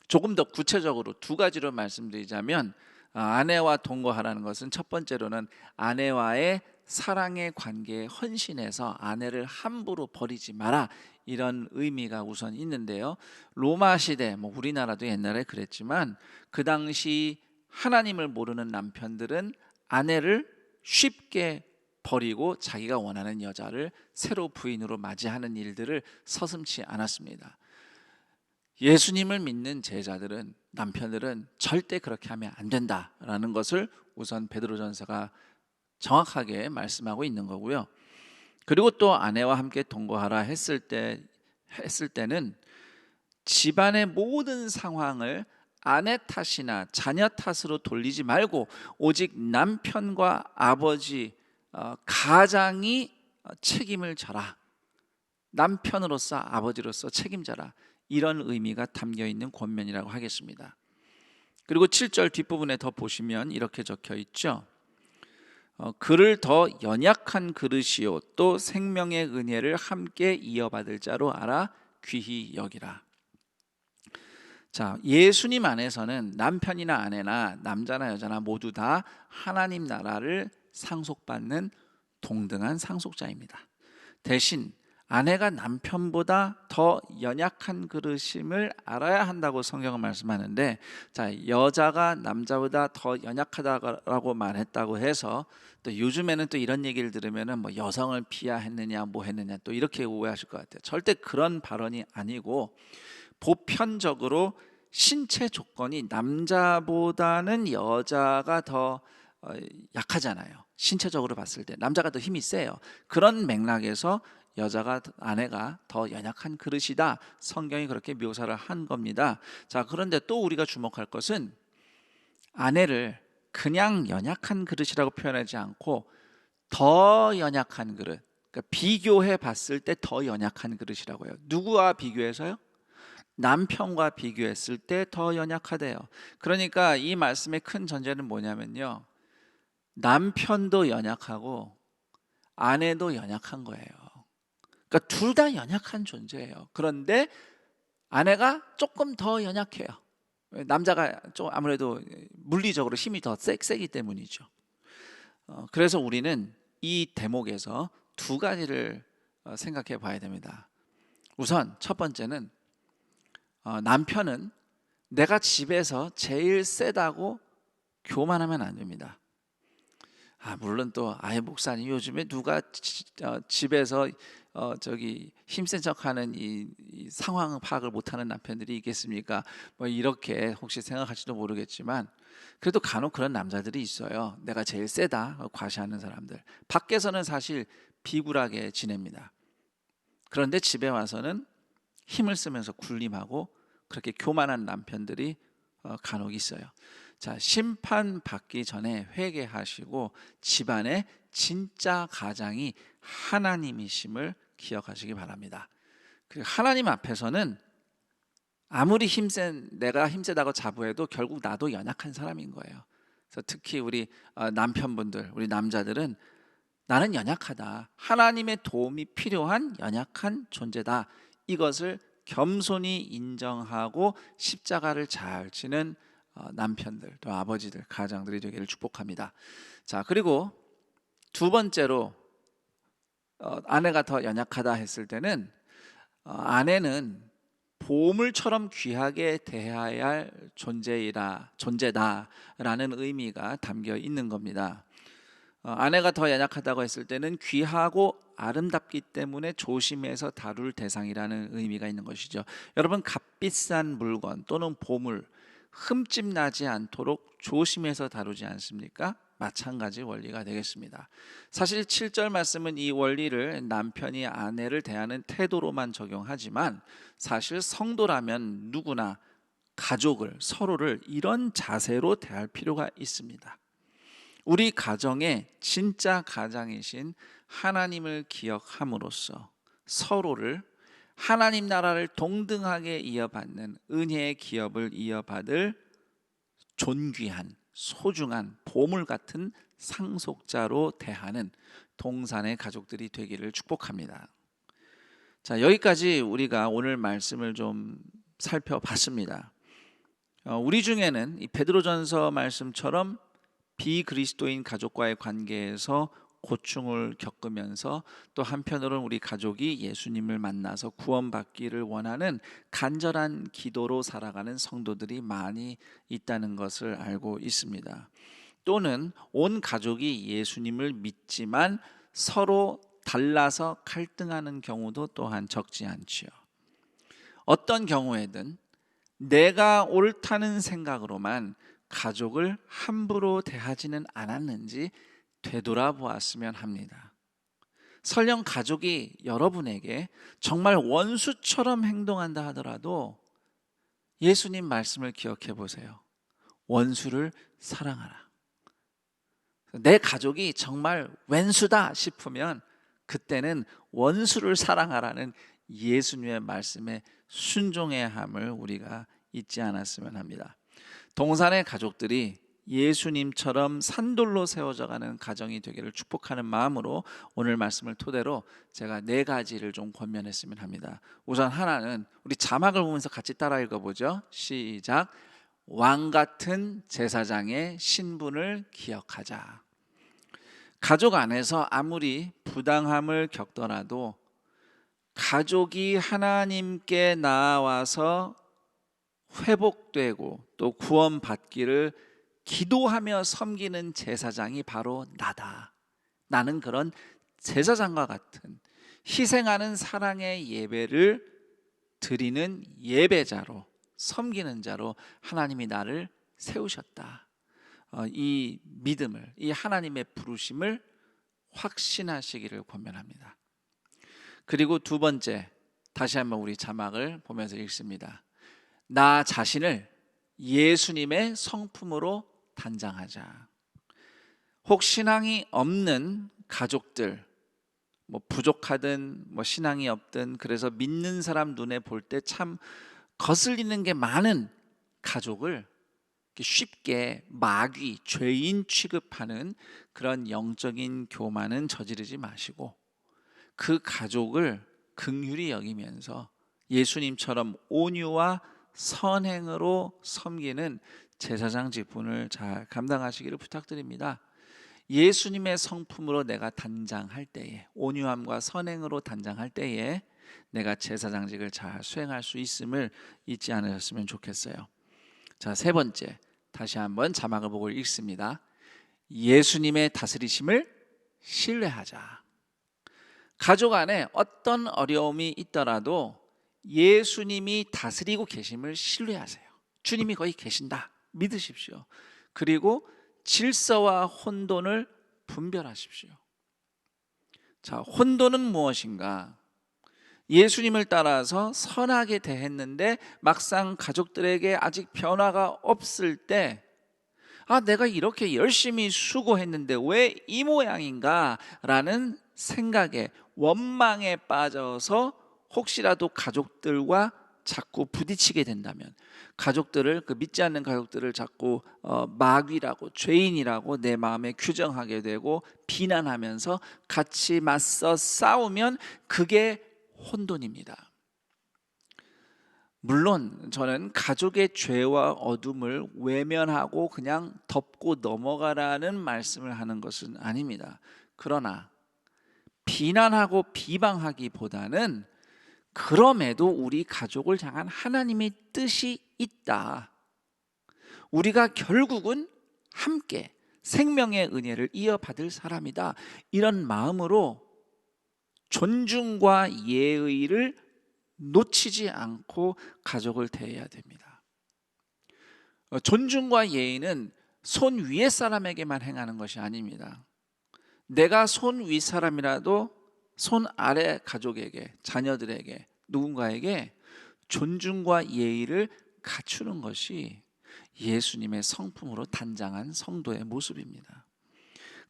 조금 더 구체적으로 두 가지로 말씀드리자면, 아내와 동거하라는 것은 첫 번째로는 아내와의 사랑의 관계에 헌신해서 아내를 함부로 버리지 마라, 이런 의미가 우선 있는데요. 로마 시대, 우리나라도 옛날에 그랬지만 그 당시 하나님을 모르는 남편들은 아내를 쉽게 버리고 자기가 원하는 여자를 새로 부인으로 맞이하는 일들을 서슴지 않았습니다. 예수님을 믿는 제자들은, 남편들은 절대 그렇게 하면 안 된다라는 것을 우선 베드로전서가 정확하게 말씀하고 있는 거고요. 그리고 또 아내와 함께 동거하라 했을 때는 집안의 모든 상황을 아내 탓이나 자녀 탓으로 돌리지 말고 오직 남편과 아버지, 가장이 책임을 져라, 남편으로서 아버지로서 책임져라, 이런 의미가 담겨 있는 권면이라고 하겠습니다. 그리고 7절 뒷부분에 더 보시면 이렇게 적혀 있죠. 그를 더 연약한 그릇이요 또 생명의 은혜를 함께 이어받을 자로 알아 귀히 여기라. 자, 예수님 안에서는 남편이나 아내나 남자나 여자나 모두 다 하나님 나라를 상속받는 동등한 상속자입니다. 대신 아내가 남편보다 더 연약한 그릇임을 알아야 한다고 성경은 말씀하는데, 자, 여자가 남자보다 더 연약하다고 말했다고 해서 또 요즘에는 또 이런 얘기를 들으면은 여성을 비하했느냐 뭐 했느냐 또 이렇게 오해하실 것 같아요. 절대 그런 발언이 아니고, 보편적으로 신체 조건이 남자보다는 여자가 더 약하잖아요. 신체적으로 봤을 때 남자가 더 힘이 세요. 그런 맥락에서 아내가 더 연약한 그릇이다, 성경이 그렇게 묘사를 한 겁니다. 자, 그런데 또 우리가 주목할 것은 아내를 그냥 연약한 그릇이라고 표현하지 않고 더 연약한 그릇, 그러니까 비교해 봤을 때 더 연약한 그릇이라고 해요. 누구와 비교해서요? 남편과 비교했을 때 더 연약하대요. 그러니까 이 말씀의 큰 전제는 뭐냐면요, 남편도 연약하고 아내도 연약한 거예요. 그러니까 둘 다 연약한 존재예요. 그런데 아내가 조금 더 연약해요. 남자가 좀 아무래도 물리적으로 힘이 더 세기 때문이죠. 그래서 우리는 이 대목에서 두 가지를 생각해 봐야 됩니다. 우선 첫 번째는 남편은 내가 집에서 제일 세다고 교만하면 안 됩니다. 물론 또 목사님 요즘에 누가 집에서 저기 힘센 척하는 이 상황 파악을 못하는 남편들이 있겠습니까? 뭐 이렇게 혹시 생각할지도 모르겠지만 그래도 간혹 그런 남자들이 있어요. 내가 제일 세다 과시하는 사람들. 밖에서는 사실 비굴하게 지냅니다. 그런데 집에 와서는 힘을 쓰면서 군림하고 그렇게 교만한 남편들이 간혹 있어요. 자, 심판 받기 전에 회개하시고 집안의 진짜 가장이 하나님이심을 기억하시기 바랍니다. 그리고 하나님 앞에서는 아무리 내가 힘세다고 자부해도 결국 나도 연약한 사람인 거예요. 그래서 특히 우리 남편분들, 우리 남자들은 나는 연약하다, 하나님의 도움이 필요한 연약한 존재다, 이것을 겸손히 인정하고 십자가를 잘 지는 남편들, 또 아버지들, 가장들이 되기를 축복합니다. 자, 그리고 두 번째로 아내가 더 연약하다 했을 때는 아내는 보물처럼 귀하게 대해야 할 존재다라는 의미가 담겨 있는 겁니다. 아내가 더 연약하다고 했을 때는 귀하고 아름답기 때문에 조심해서 다룰 대상이라는 의미가 있는 것이죠. 여러분, 값비싼 물건 또는 보물 흠집 나지 않도록 조심해서 다루지 않습니까? 마찬가지 원리가 되겠습니다. 사실 7절 말씀은 이 원리를 남편이 아내를 대하는 태도로만 적용하지만 사실 성도라면 누구나 가족을, 서로를 이런 자세로 대할 필요가 있습니다. 우리 가정의 진짜 가장이신 하나님을 기억함으로써 서로를 하나님 나라를 동등하게 이어받는 은혜의 기업을 이어받을 존귀한 소중한 보물 같은 상속자로 대하는 동산의 가족들이 되기를 축복합니다. 자, 여기까지 우리가 오늘 말씀을 좀 살펴봤습니다. 우리 중에는 이 베드로전서 말씀처럼 비그리스도인 가족과의 관계에서 고충을 겪으면서 또 한편으로는 우리 가족이 예수님을 만나서 구원받기를 원하는 간절한 기도로 살아가는 성도들이 많이 있다는 것을 알고 있습니다. 또는 온 가족이 예수님을 믿지만 서로 달라서 갈등하는 경우도 또한 적지 않지요. 어떤 경우에든 내가 옳다는 생각으로만 가족을 함부로 대하지는 않았는지 되돌아보았으면 합니다. 설령 가족이 여러분에게 정말 원수처럼 행동한다 하더라도 예수님 말씀을 기억해 보세요. 원수를 사랑하라. 내 가족이 정말 왼수다 싶으면 그때는 원수를 사랑하라는 예수님의 말씀에 순종해야 함을 우리가 잊지 않았으면 합니다. 동산의 가족들이 예수님처럼 산돌로 세워져가는 가정이 되기를 축복하는 마음으로 오늘 말씀을 토대로 제가 4가지를 좀 권면했으면 합니다. 우선 하나는 우리 자막을 보면서 같이 따라 읽어보죠. 시작. 왕같은 제사장의 신분을 기억하자. 가족 안에서 아무리 부당함을 겪더라도 가족이 하나님께 나아와서 회복되고 또 구원받기를 기도하며 섬기는 제사장이 바로 나다. 나는 그런 제사장과 같은 희생하는 사랑의 예배를 드리는 예배자로, 섬기는 자로 하나님이 나를 세우셨다. 이 믿음을, 이 하나님의 부르심을 확신하시기를 권면합니다. 그리고 두 번째, 다시 한번 우리 자막을 보면서 읽습니다. 나 자신을 예수님의 성품으로 단장하자. 혹 신앙이 없는 가족들, 부족하든 신앙이 없든, 그래서 믿는 사람 눈에 볼 때 참 거슬리는 게 많은 가족을 쉽게 마귀, 죄인 취급하는 그런 영적인 교만은 저지르지 마시고 그 가족을 긍휼히 여기면서 예수님처럼 온유와 선행으로 섬기는 제사장 직분을 잘 감당하시기를 부탁드립니다. 예수님의 성품으로 내가 단장할 때에, 온유함과 선행으로 단장할 때에 내가 제사장직을 잘 수행할 수 있음을 잊지 않으셨으면 좋겠어요. 자, 세 번째, 다시 한번 자막을 보고 읽습니다. 예수님의 다스리심을 신뢰하자. 가족 안에 어떤 어려움이 있더라도 예수님이 다스리고 계심을 신뢰하세요. 주님이 거기 계신다 믿으십시오. 그리고 질서와 혼돈을 분별하십시오. 자, 혼돈은 무엇인가? 예수님을 따라서 선하게 대했는데 막상 가족들에게 아직 변화가 없을 때 내가 이렇게 열심히 수고했는데 왜 이 모양인가? 라는 생각에, 원망에 빠져서 혹시라도 가족들과 자꾸 부딪히게 된다면, 가족들을, 그 믿지 않는 가족들을 자꾸 마귀라고, 죄인이라고 내 마음에 규정하게 되고 비난하면서 같이 맞서 싸우면 그게 혼돈입니다. 물론 저는 가족의 죄와 어둠을 외면하고 그냥 덮고 넘어가라는 말씀을 하는 것은 아닙니다. 그러나 비난하고 비방하기보다는 그럼에도 우리 가족을 향한 하나님의 뜻이 있다. 우리가 결국은 함께 생명의 은혜를 이어받을 사람이다. 이런 마음으로 존중과 예의를 놓치지 않고 가족을 대해야 됩니다. 존중과 예의는 손 위의 사람에게만 행하는 것이 아닙니다. 내가 손 위 사람이라도 손 아래 가족에게, 자녀들에게, 누군가에게 존중과 예의를 갖추는 것이 예수님의 성품으로 단장한 성도의 모습입니다.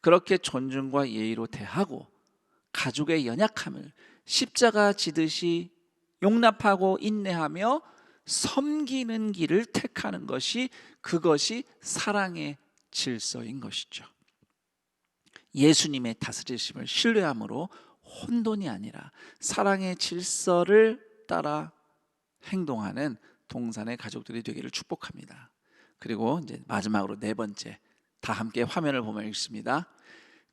그렇게 존중과 예의로 대하고 가족의 연약함을 십자가 지듯이 용납하고 인내하며 섬기는 길을 택하는 것이, 그것이 사랑의 질서인 것이죠. 예수님의 다스리심을 신뢰함으로 혼돈이 아니라 사랑의 질서를 따라 행동하는 동산의 가족들이 되기를 축복합니다. 그리고 이제 마지막으로 네 번째, 다 함께 화면을 보면 읽습니다.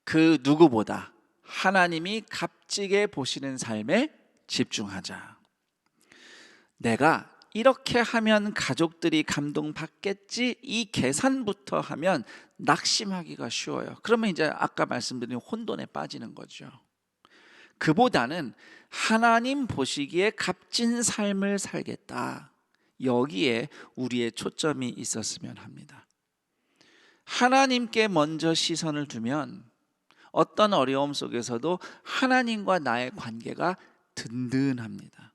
그 누구보다 하나님이 값지게 보시는 삶에 집중하자. 내가 이렇게 하면 가족들이 감동받겠지, 이 계산부터 하면 낙심하기가 쉬워요. 그러면 이제 아까 말씀드린 혼돈에 빠지는 거죠. 그보다는 하나님 보시기에 값진 삶을 살겠다, 여기에 우리의 초점이 있었으면 합니다. 하나님께 먼저 시선을 두면 어떤 어려움 속에서도 하나님과 나의 관계가 든든합니다.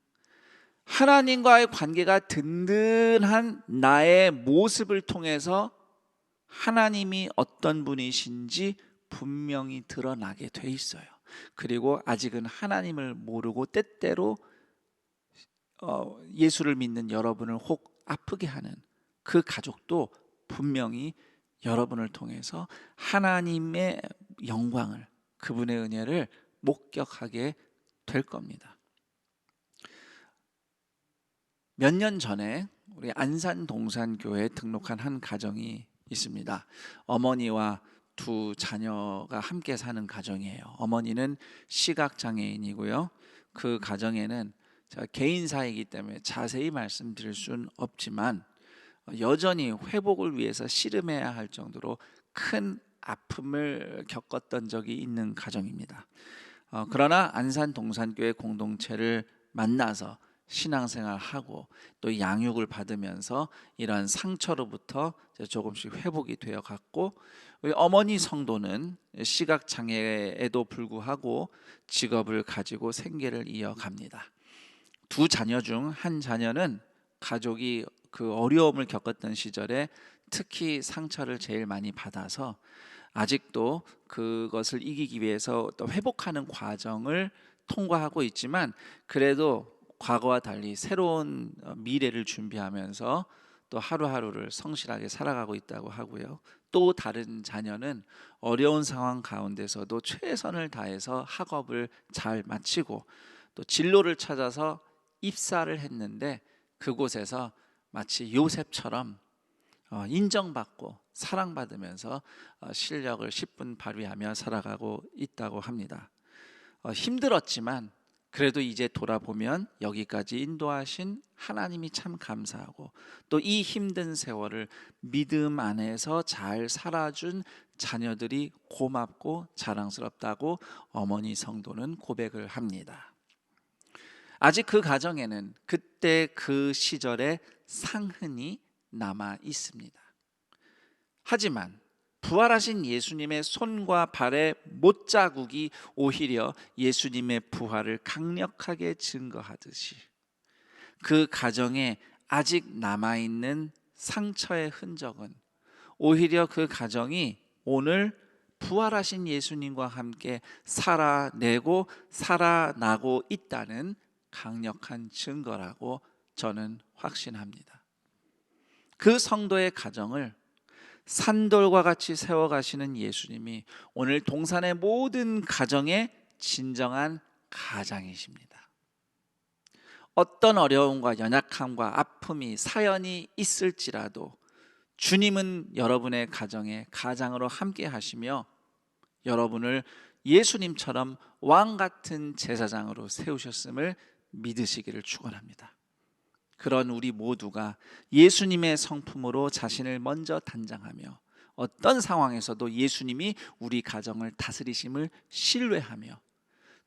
하나님과의 관계가 든든한 나의 모습을 통해서 하나님이 어떤 분이신지 분명히 드러나게 돼 있어요. 그리고 아직은 하나님을 모르고 때때로 예수를 믿는 여러분을 혹 아프게 하는 그 가족도 분명히 여러분을 통해서 하나님의 영광을, 그분의 은혜를 목격하게 될 겁니다. 몇 년 전에 우리 안산 동산교회에 등록한 한 가정이 있습니다. 어머니와 두 자녀가 함께 사는 가정이에요. 어머니는 시각장애인이고요. 그 가정에는 제가 개인사이기 때문에 자세히 말씀드릴 수는 없지만 여전히 회복을 위해서 씨름해야 할 정도로 큰 아픔을 겪었던 적이 있는 가정입니다. 그러나 안산 동산교회 공동체를 만나서 신앙생활하고 또 양육을 받으면서 이러한 상처로부터 조금씩 회복이 되어 갔고, 우리 어머니 성도는 시각장애에도 불구하고 직업을 가지고 생계를 이어갑니다. 두 자녀 중 한 자녀는 가족이 그 어려움을 겪었던 시절에 특히 상처를 제일 많이 받아서 아직도 그것을 이기기 위해서 또 회복하는 과정을 통과하고 있지만, 그래도 과거와 달리 새로운 미래를 준비하면서 또 하루하루를 성실하게 살아가고 있다고 하고요. 또 다른 자녀는 어려운 상황 가운데서도 최선을 다해서 학업을 잘 마치고 또 진로를 찾아서 입사를 했는데 그곳에서 마치 요셉처럼 인정받고 사랑받으면서 실력을 10분 발휘하며 살아가고 있다고 합니다. 힘들었지만 그래도 이제 돌아보면 여기까지 인도하신 하나님이 참 감사하고 또 이 힘든 세월을 믿음 안에서 잘 살아준 자녀들이 고맙고 자랑스럽다고 어머니 성도는 고백을 합니다. 아직 그 가정에는 그때 그 시절의 상흔이 남아 있습니다. 하지만 부활하신 예수님의 손과 발의 못자국이 오히려 예수님의 부활을 강력하게 증거하듯이 그 가정에 아직 남아있는 상처의 흔적은 오히려 그 가정이 오늘 부활하신 예수님과 함께 살아내고 살아나고 있다는 강력한 증거라고 저는 확신합니다. 그 성도의 가정을 산돌과 같이 세워가시는 예수님이 오늘 동산의 모든 가정의 진정한 가장이십니다. 어떤 어려움과 연약함과 아픔이 사연이 있을지라도 주님은 여러분의 가정의 가장으로 함께 하시며 여러분을 예수님처럼 왕 같은 제사장으로 세우셨음을 믿으시기를 축원합니다. 그런 우리 모두가 예수님의 성품으로 자신을 먼저 단장하며 어떤 상황에서도 예수님이 우리 가정을 다스리심을 신뢰하며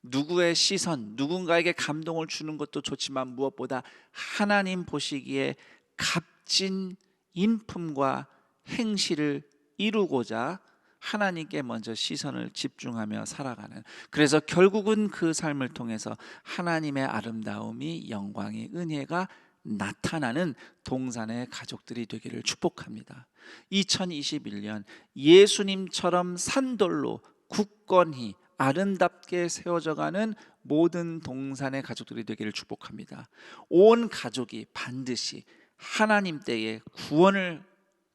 누구의 시선, 누군가에게 감동을 주는 것도 좋지만 무엇보다 하나님 보시기에 값진 인품과 행실을 이루고자 하나님께 먼저 시선을 집중하며 살아가는, 그래서 결국은 그 삶을 통해서 하나님의 아름다움이, 영광이, 은혜가 나타나는 동산의 가족들이 되기를 축복합니다. 2021년 예수님처럼 산돌로 굳건히 아름답게 세워져가는 모든 동산의 가족들이 되기를 축복합니다. 온 가족이 반드시 하나님 때에 구원을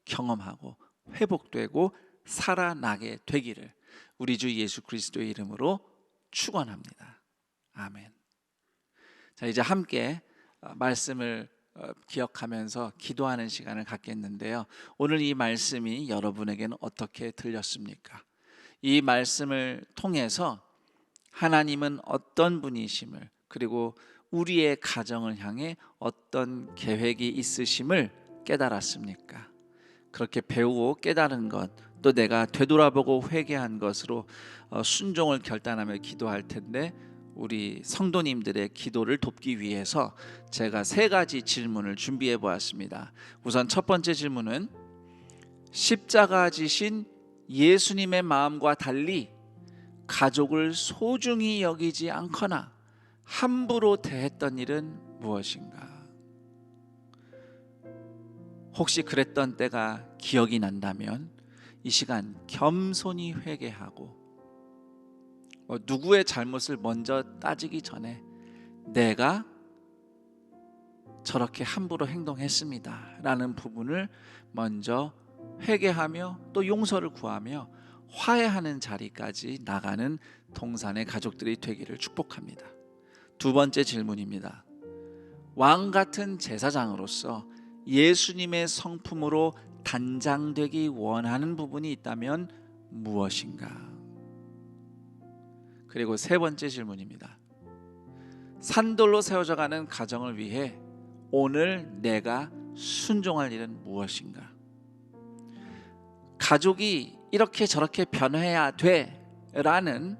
경험하고 회복되고 살아나게 되기를 우리 주 예수 그리스도의 이름으로 축원합니다. 아멘. 자, 이제 함께 말씀을 기억하면서 기도하는 시간을 갖겠는데요. 오늘 이 말씀이 여러분에게는 어떻게 들렸습니까? 이 말씀을 통해서 하나님은 어떤 분이심을, 그리고 우리의 가정을 향해 어떤 계획이 있으심을 깨달았습니까? 그렇게 배우고 깨달은 것, 또 내가 되돌아보고 회개한 것으로 순종을 결단하며 기도할 텐데, 우리 성도님들의 기도를 돕기 위해서 제가 3가지 질문을 준비해 보았습니다. 우선 첫 번째 질문은, 십자가 지신 예수님의 마음과 달리 가족을 소중히 여기지 않거나 함부로 대했던 일은 무엇인가? 혹시 그랬던 때가 기억이 난다면 이 시간 겸손히 회개하고 누구의 잘못을 먼저 따지기 전에 내가 저렇게 함부로 행동했습니다 라는 부분을 먼저 회개하며 또 용서를 구하며 화해하는 자리까지 나가는 동산의 가족들이 되기를 축복합니다. 두 번째 질문입니다. 왕 같은 제사장으로서 예수님의 성품으로 단장되기 원하는 부분이 있다면 무엇인가? 그리고 세 번째 질문입니다. 산돌로 세워져가는 가정을 위해 오늘 내가 순종할 일은 무엇인가? 가족이 이렇게 저렇게 변해야 돼 라는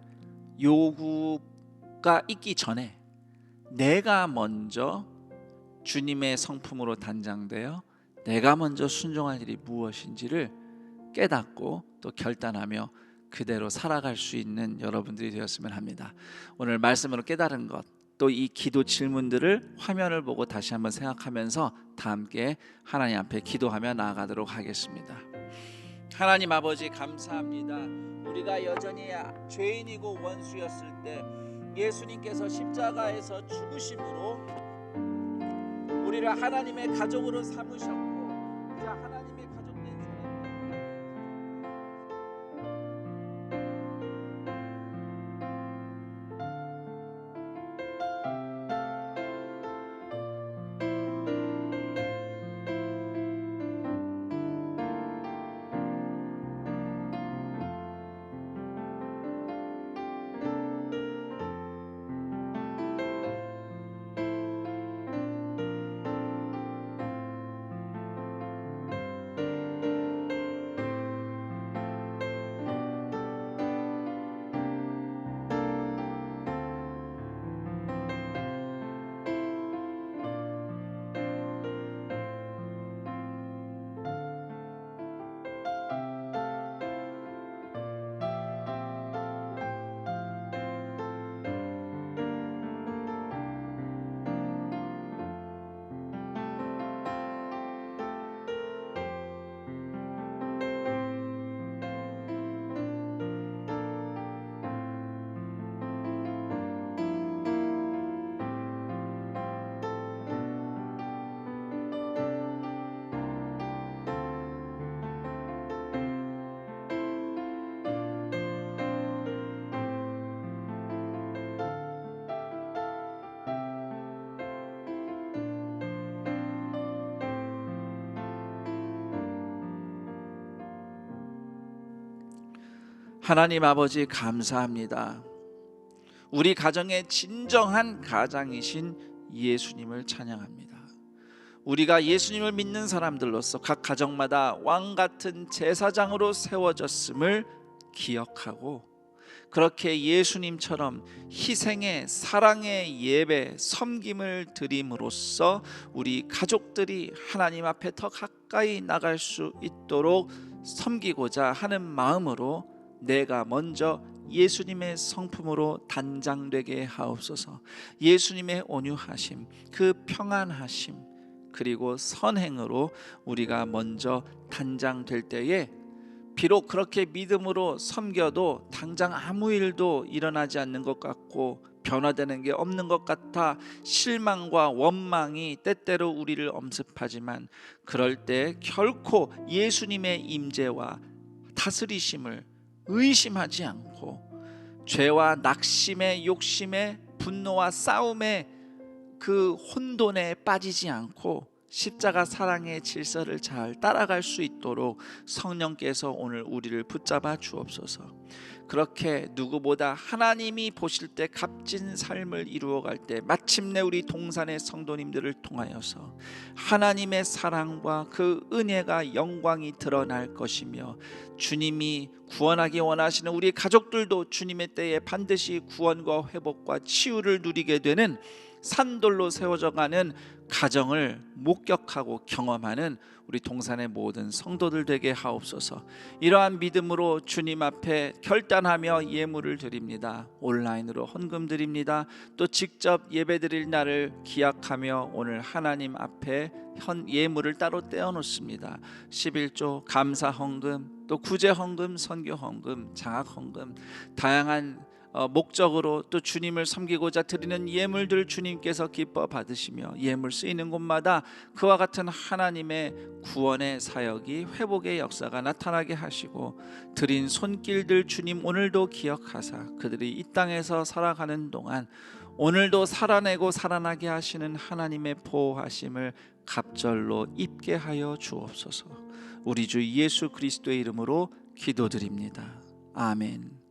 요구가 있기 전에 내가 먼저 주님의 성품으로 단장되어 내가 먼저 순종할 일이 무엇인지를 깨닫고 또 결단하며 그대로 살아갈 수 있는 여러분들이 되었으면 합니다. 오늘 말씀으로 깨달은 것, 또 이 기도 질문들을 화면을 보고 다시 한번 생각하면서 다 함께 하나님 앞에 기도하며 나아가도록 하겠습니다. 하나님 아버지, 감사합니다. 우리가 여전히 죄인이고 원수였을 때 예수님께서 십자가에서 죽으심으로 우리를 하나님의 가족으로 삼으셨고 이제 하나님의 가족된 사람들. 하나님 아버지 감사합니다. 우리 가정의 진정한 가장이신 예수님을 찬양합니다. 우리가 예수님을 믿는 사람들로서 각 가정마다 왕 같은 제사장으로 세워졌음을 기억하고 그렇게 예수님처럼 희생의 사랑의 예배 섬김을 드림으로써 우리 가족들이 하나님 앞에 더 가까이 나갈 수 있도록 섬기고자 하는 마음으로 내가 먼저 예수님의 성품으로 단장되게 하옵소서. 예수님의 온유하심, 그 평안하심, 그리고 선행으로 우리가 먼저 단장될 때에 비록 그렇게 믿음으로 섬겨도 당장 아무 일도 일어나지 않는 것 같고 변화되는 게 없는 것 같아 실망과 원망이 때때로 우리를 엄습하지만 그럴 때 결코 예수님의 임재와 다스리심을 의심하지 않고 죄와 낙심의 욕심의 분노와 싸움의 그 혼돈에 빠지지 않고 십자가 사랑의 질서를 잘 따라갈 수 있도록 성령께서 오늘 우리를 붙잡아 주옵소서. 그렇게 누구보다 하나님이 보실 때 값진 삶을 이루어갈 때 마침내 우리 동산의 성도님들을 통하여서 하나님의 사랑과 그 은혜가 영광이 드러날 것이며 주님이 구원하기 원하시는 우리 가족들도 주님의 때에 반드시 구원과 회복과 치유를 누리게 되는 산돌로 세워져 가는 가정을 목격하고 경험하는 우리 동산의 모든 성도들 되게 하옵소서. 이러한 믿음으로 주님 앞에 결단하며 예물을 드립니다. 온라인으로 헌금 드립니다. 또 직접 예배 드릴 날을 기약하며 오늘 하나님 앞에 예물을 따로 떼어 놓습니다. 11조 감사 헌금, 또 구제 헌금, 선교 헌금, 장학 헌금, 다양한 목적으로 또 주님을 섬기고자 드리는 예물들 주님께서 기뻐 받으시며 예물 쓰이는 곳마다 그와 같은 하나님의 구원의 사역이 회복의 역사가 나타나게 하시고 드린 손길들 주님 오늘도 기억하사 그들이 이 땅에서 살아가는 동안 오늘도 살아내고 살아나게 하시는 하나님의 보호하심을 갑절로 입게 하여 주옵소서. 우리 주 예수 그리스도의 이름으로 기도드립니다. 아멘.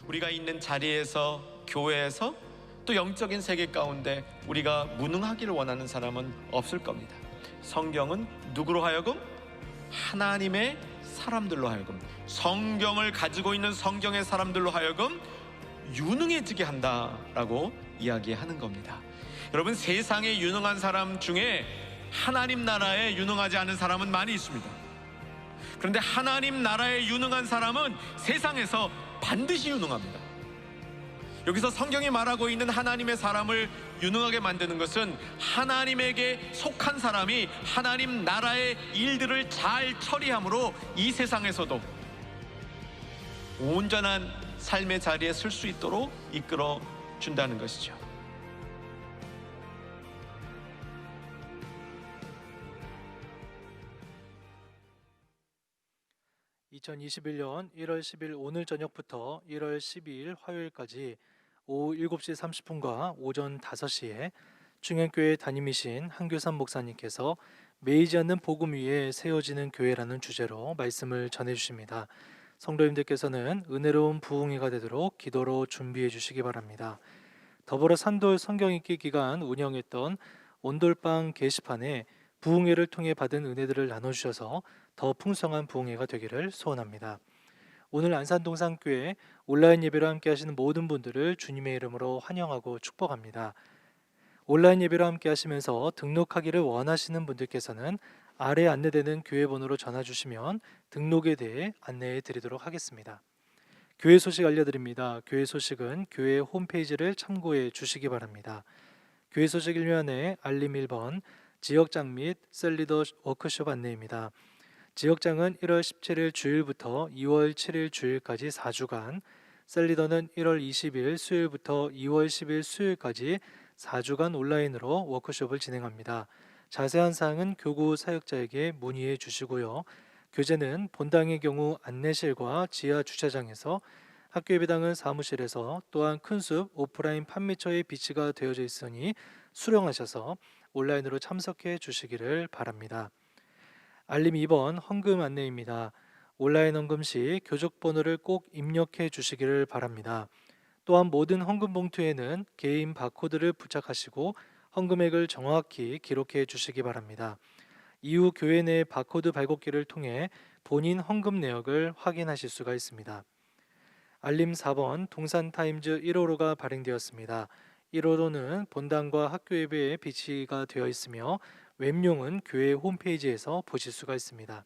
우리가 있는 자리에서, 교회에서, 또 영적인 세계 가운데 우리가 무능하기를 원하는 사람은 없을 겁니다. 성경은 누구로 하여금? 하나님의 사람들로 하여금, 성경을 가지고 있는 성경의 사람들로 하여금 유능해지게 한다라고 이야기하는 겁니다. 여러분, 세상에 유능한 사람 중에 하나님 나라에 유능하지 않은 사람은 많이 있습니다. 그런데 하나님 나라에 유능한 사람은 세상에서 반드시 유능합니다. 여기서 성경이 말하고 있는 하나님의 사람을 유능하게 만드는 것은 하나님에게 속한 사람이 하나님 나라의 일들을 잘 처리함으로 이 세상에서도 온전한 삶의 자리에 설 수 있도록 이끌어 준다는 것이죠. (2021년 1월 10일) 오늘 저녁부터 1월 12일 화요일까지 오후 7시 30분과 오전 5시에 충현교회 담임이신 한교삼 목사님께서 매이지 않는 복음 위에 세워지는 교회라는 주제로 말씀을 전해주십니다. 성도님들께서는 은혜로운 부흥회가 되도록 기도로 준비해 주시기 바랍니다. 더불어 산돌 성경읽기 기간 운영했던 온돌방 게시판에 부흥회를 통해 받은 은혜들을 나눠주셔서 더 풍성한 부흥회가 되기를 소원합니다. 오늘 안산동산교회 온라인 예배로 함께 하시는 모든 분들을 주님의 이름으로 환영하고 축복합니다. 온라인 예배로 함께 하시면서 등록하기를 원하시는 분들께서는 아래 안내되는 교회 번호로 전화 주시면 등록에 대해 안내해 드리도록 하겠습니다. 교회 소식 알려드립니다. 교회 소식은 교회 홈페이지를 참고해 주시기 바랍니다. 교회 소식 1면에 알림 1번, 지역장 및 셀리더 워크숍 안내입니다. 지역장은 1월 17일 주일부터 2월 7일 주일까지 4주간, 셀리더는 1월 20일 수요일부터 2월 10일 수요일까지 4주간 온라인으로 워크숍을 진행합니다. 자세한 사항은 교구 사역자에게 문의해 주시고요. 교재는 본당의 경우 안내실과 지하 주차장에서, 학교 예배당은 사무실에서, 또한 큰숲 오프라인 판매처에 비치가 되어져 있으니 수령하셔서 온라인으로 참석해 주시기를 바랍니다. 알림 2번 헌금 안내입니다. 온라인 헌금 시 교적 번호를 꼭 입력해 주시기를 바랍니다. 또한 모든 헌금 봉투에는 개인 바코드를 부착하시고 헌금액을 정확히 기록해 주시기 바랍니다. 이후 교회 내 바코드 발급기를 통해 본인 헌금 내역을 확인하실 수가 있습니다. 알림 4번 동산타임즈 1호로가 발행되었습니다. 1호로는 본당과 학교 예배에 비치가 되어 있으며 웹용은 교회 홈페이지에서 보실 수가 있습니다.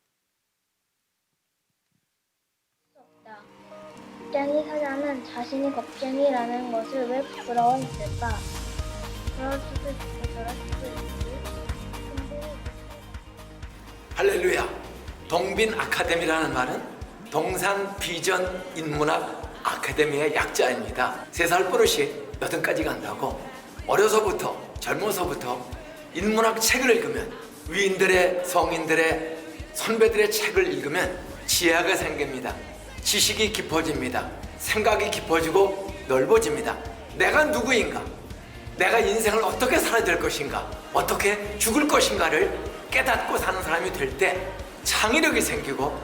겁쟁이 사자는 자신이 겁쟁이라는 것을 왜 부끄러워했을까? 그럴 수도 있고 저럴 수도 있지. 할렐루야. 동빈 아카데미라는 말은 동산 비전 인문학 아카데미의 약자입니다. 3살 버릇이 8까지 간다고 어려서부터 젊어서부터 인문학 책을 읽으면, 위인들의, 성인들의, 선배들의 책을 읽으면 지혜가 생깁니다. 지식이 깊어집니다. 생각이 깊어지고 넓어집니다. 내가 누구인가? 내가 인생을 어떻게 살아야 될 것인가? 어떻게 죽을 것인가를 깨닫고 사는 사람이 될 때 창의력이 생기고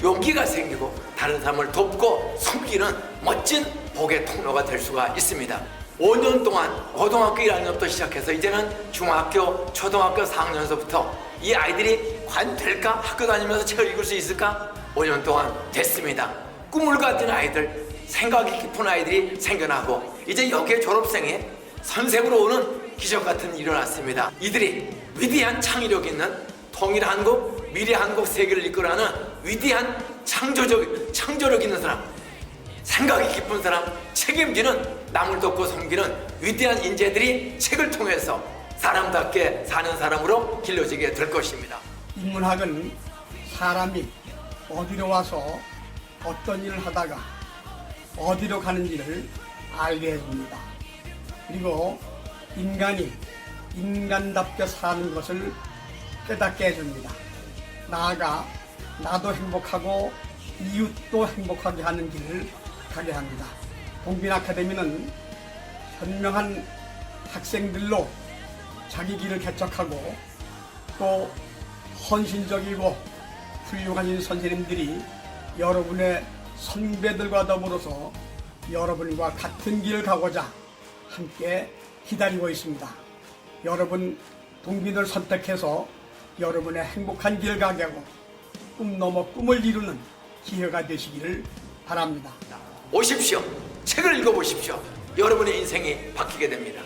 용기가 생기고 다른 사람을 돕고 섬기는 멋진 복의 통로가 될 수가 있습니다. 5년 동안 고등학교 1학년부터 시작해서 이제는 중학교, 초등학교 4학년서부터 이 아이들이 과연 될까? 학교 다니면서 책을 읽을 수 있을까? 5년 동안 됐습니다. 꿈을 가진 아이들, 생각이 깊은 아이들이 생겨나고 이제 여기에 졸업생이 선생으로 오는 기적 같은 일이 일어났습니다. 이들이 위대한 창의력 있는 통일 한국, 미래 한국 세계를 이끌어가는 위대한 창조력 있는 사람, 생각이 깊은 사람, 책임지는, 남을 돕고 섬기는 위대한 인재들이 책을 통해서 사람답게 사는 사람으로 길러지게 될 것입니다. 인문학은 사람이 어디로 와서 어떤 일을 하다가 어디로 가는지를 알게 해줍니다. 그리고 인간이 인간답게 사는 것을 깨닫게 해줍니다. 나아가 나도 행복하고 이웃도 행복하게 하는 길을 가게 합니다. 동빈 아카데미는 현명한 학생들로 자기 길을 개척하고 또 헌신적이고 훌륭한 선생님들이 여러분의 선배들과 더불어서 여러분과 같은 길을 가고자 함께 기다리고 있습니다. 여러분 동빈을 선택해서 여러분의 행복한 길을 가게 하고 꿈 넘어 꿈을 이루는 기회가 되시기를 바랍니다. 오십시오. 책을 읽어보십시오. 여러분의 인생이 바뀌게 됩니다.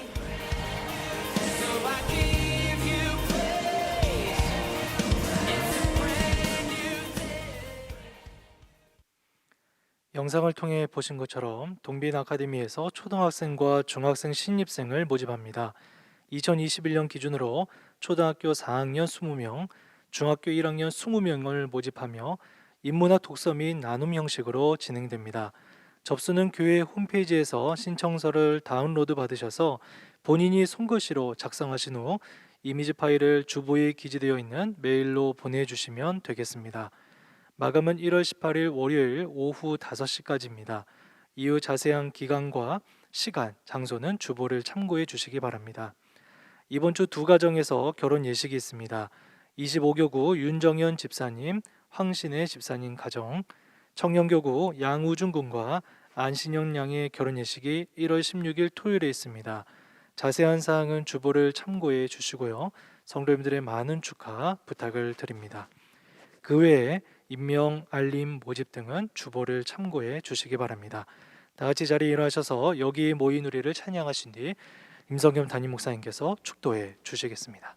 영상을 통해 보신 것처럼 동빈 아카데미에서 초등학생과 중학생 신입생을 모집합니다. 2021년 기준으로 초등학교 4학년 20명, 중학교 1학년 20명을 모집하며 인문학 독서 및 나눔 형식으로 진행됩니다. 접수는 교회 홈페이지에서 신청서를 다운로드 받으셔서 본인이 손글씨로 작성하신 후 이미지 파일을 주보에 기재되어 있는 메일로 보내주시면 되겠습니다. 마감은 1월 18일 월요일 오후 5시까지입니다. 이후 자세한 기간과 시간, 장소는 주보를 참고해 주시기 바랍니다. 이번 주 두 가정에서 결혼 예식이 있습니다. 25교구 윤정현 집사님, 황신혜 집사님 가정, 청년교구 양우준 군과 안신영 양의 결혼 예식이 1월 16일 토요일에 있습니다. 자세한 사항은 주보를 참고해 주시고요. 성도님들의 많은 축하 부탁을 드립니다. 그 외에 임명, 알림, 모집 등은 주보를 참고해 주시기 바랍니다. 다 같이 자리에 일어나셔서 여기 모인 우리를 찬양하신 뒤 임성겸 담임 목사님께서 축도해 주시겠습니다.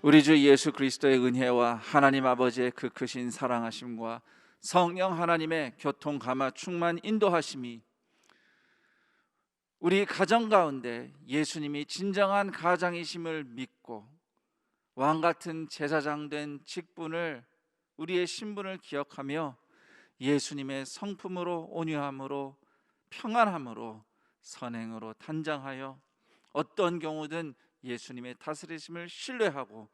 우리 주 예수 그리스도의 은혜와 하나님 아버지의 그 크신 사랑하심과 성령 하나님의 교통 감화 충만 인도하심이 우리 가정 가운데 예수님이 진정한 가장이심을 믿고 왕 같은 제사장 된 직분을, 우리의 신분을 기억하며 예수님의 성품으로, 온유함으로, 평안함으로, 선행으로 단장하여 어떤 경우든 예수님의 다스리심을 신뢰하고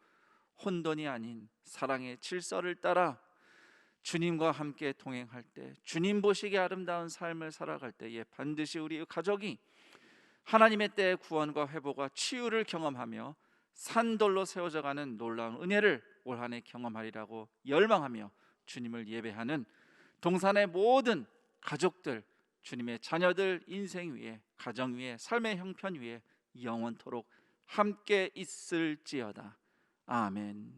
혼돈이 아닌 사랑의 질서를 따라 주님과 함께 동행할 때, 주님 보시기에 아름다운 삶을 살아갈 때에 반드시 우리 가족이 하나님의 때의 구원과 회복과 치유를 경험하며 산돌로 세워져가는 놀라운 은혜를 올 한 해 경험하리라고 열망하며 주님을 예배하는 동산의 모든 가족들, 주님의 자녀들 인생 위에, 가정 위에, 삶의 형편 위에 영원토록 함께 있을지어다. 아멘.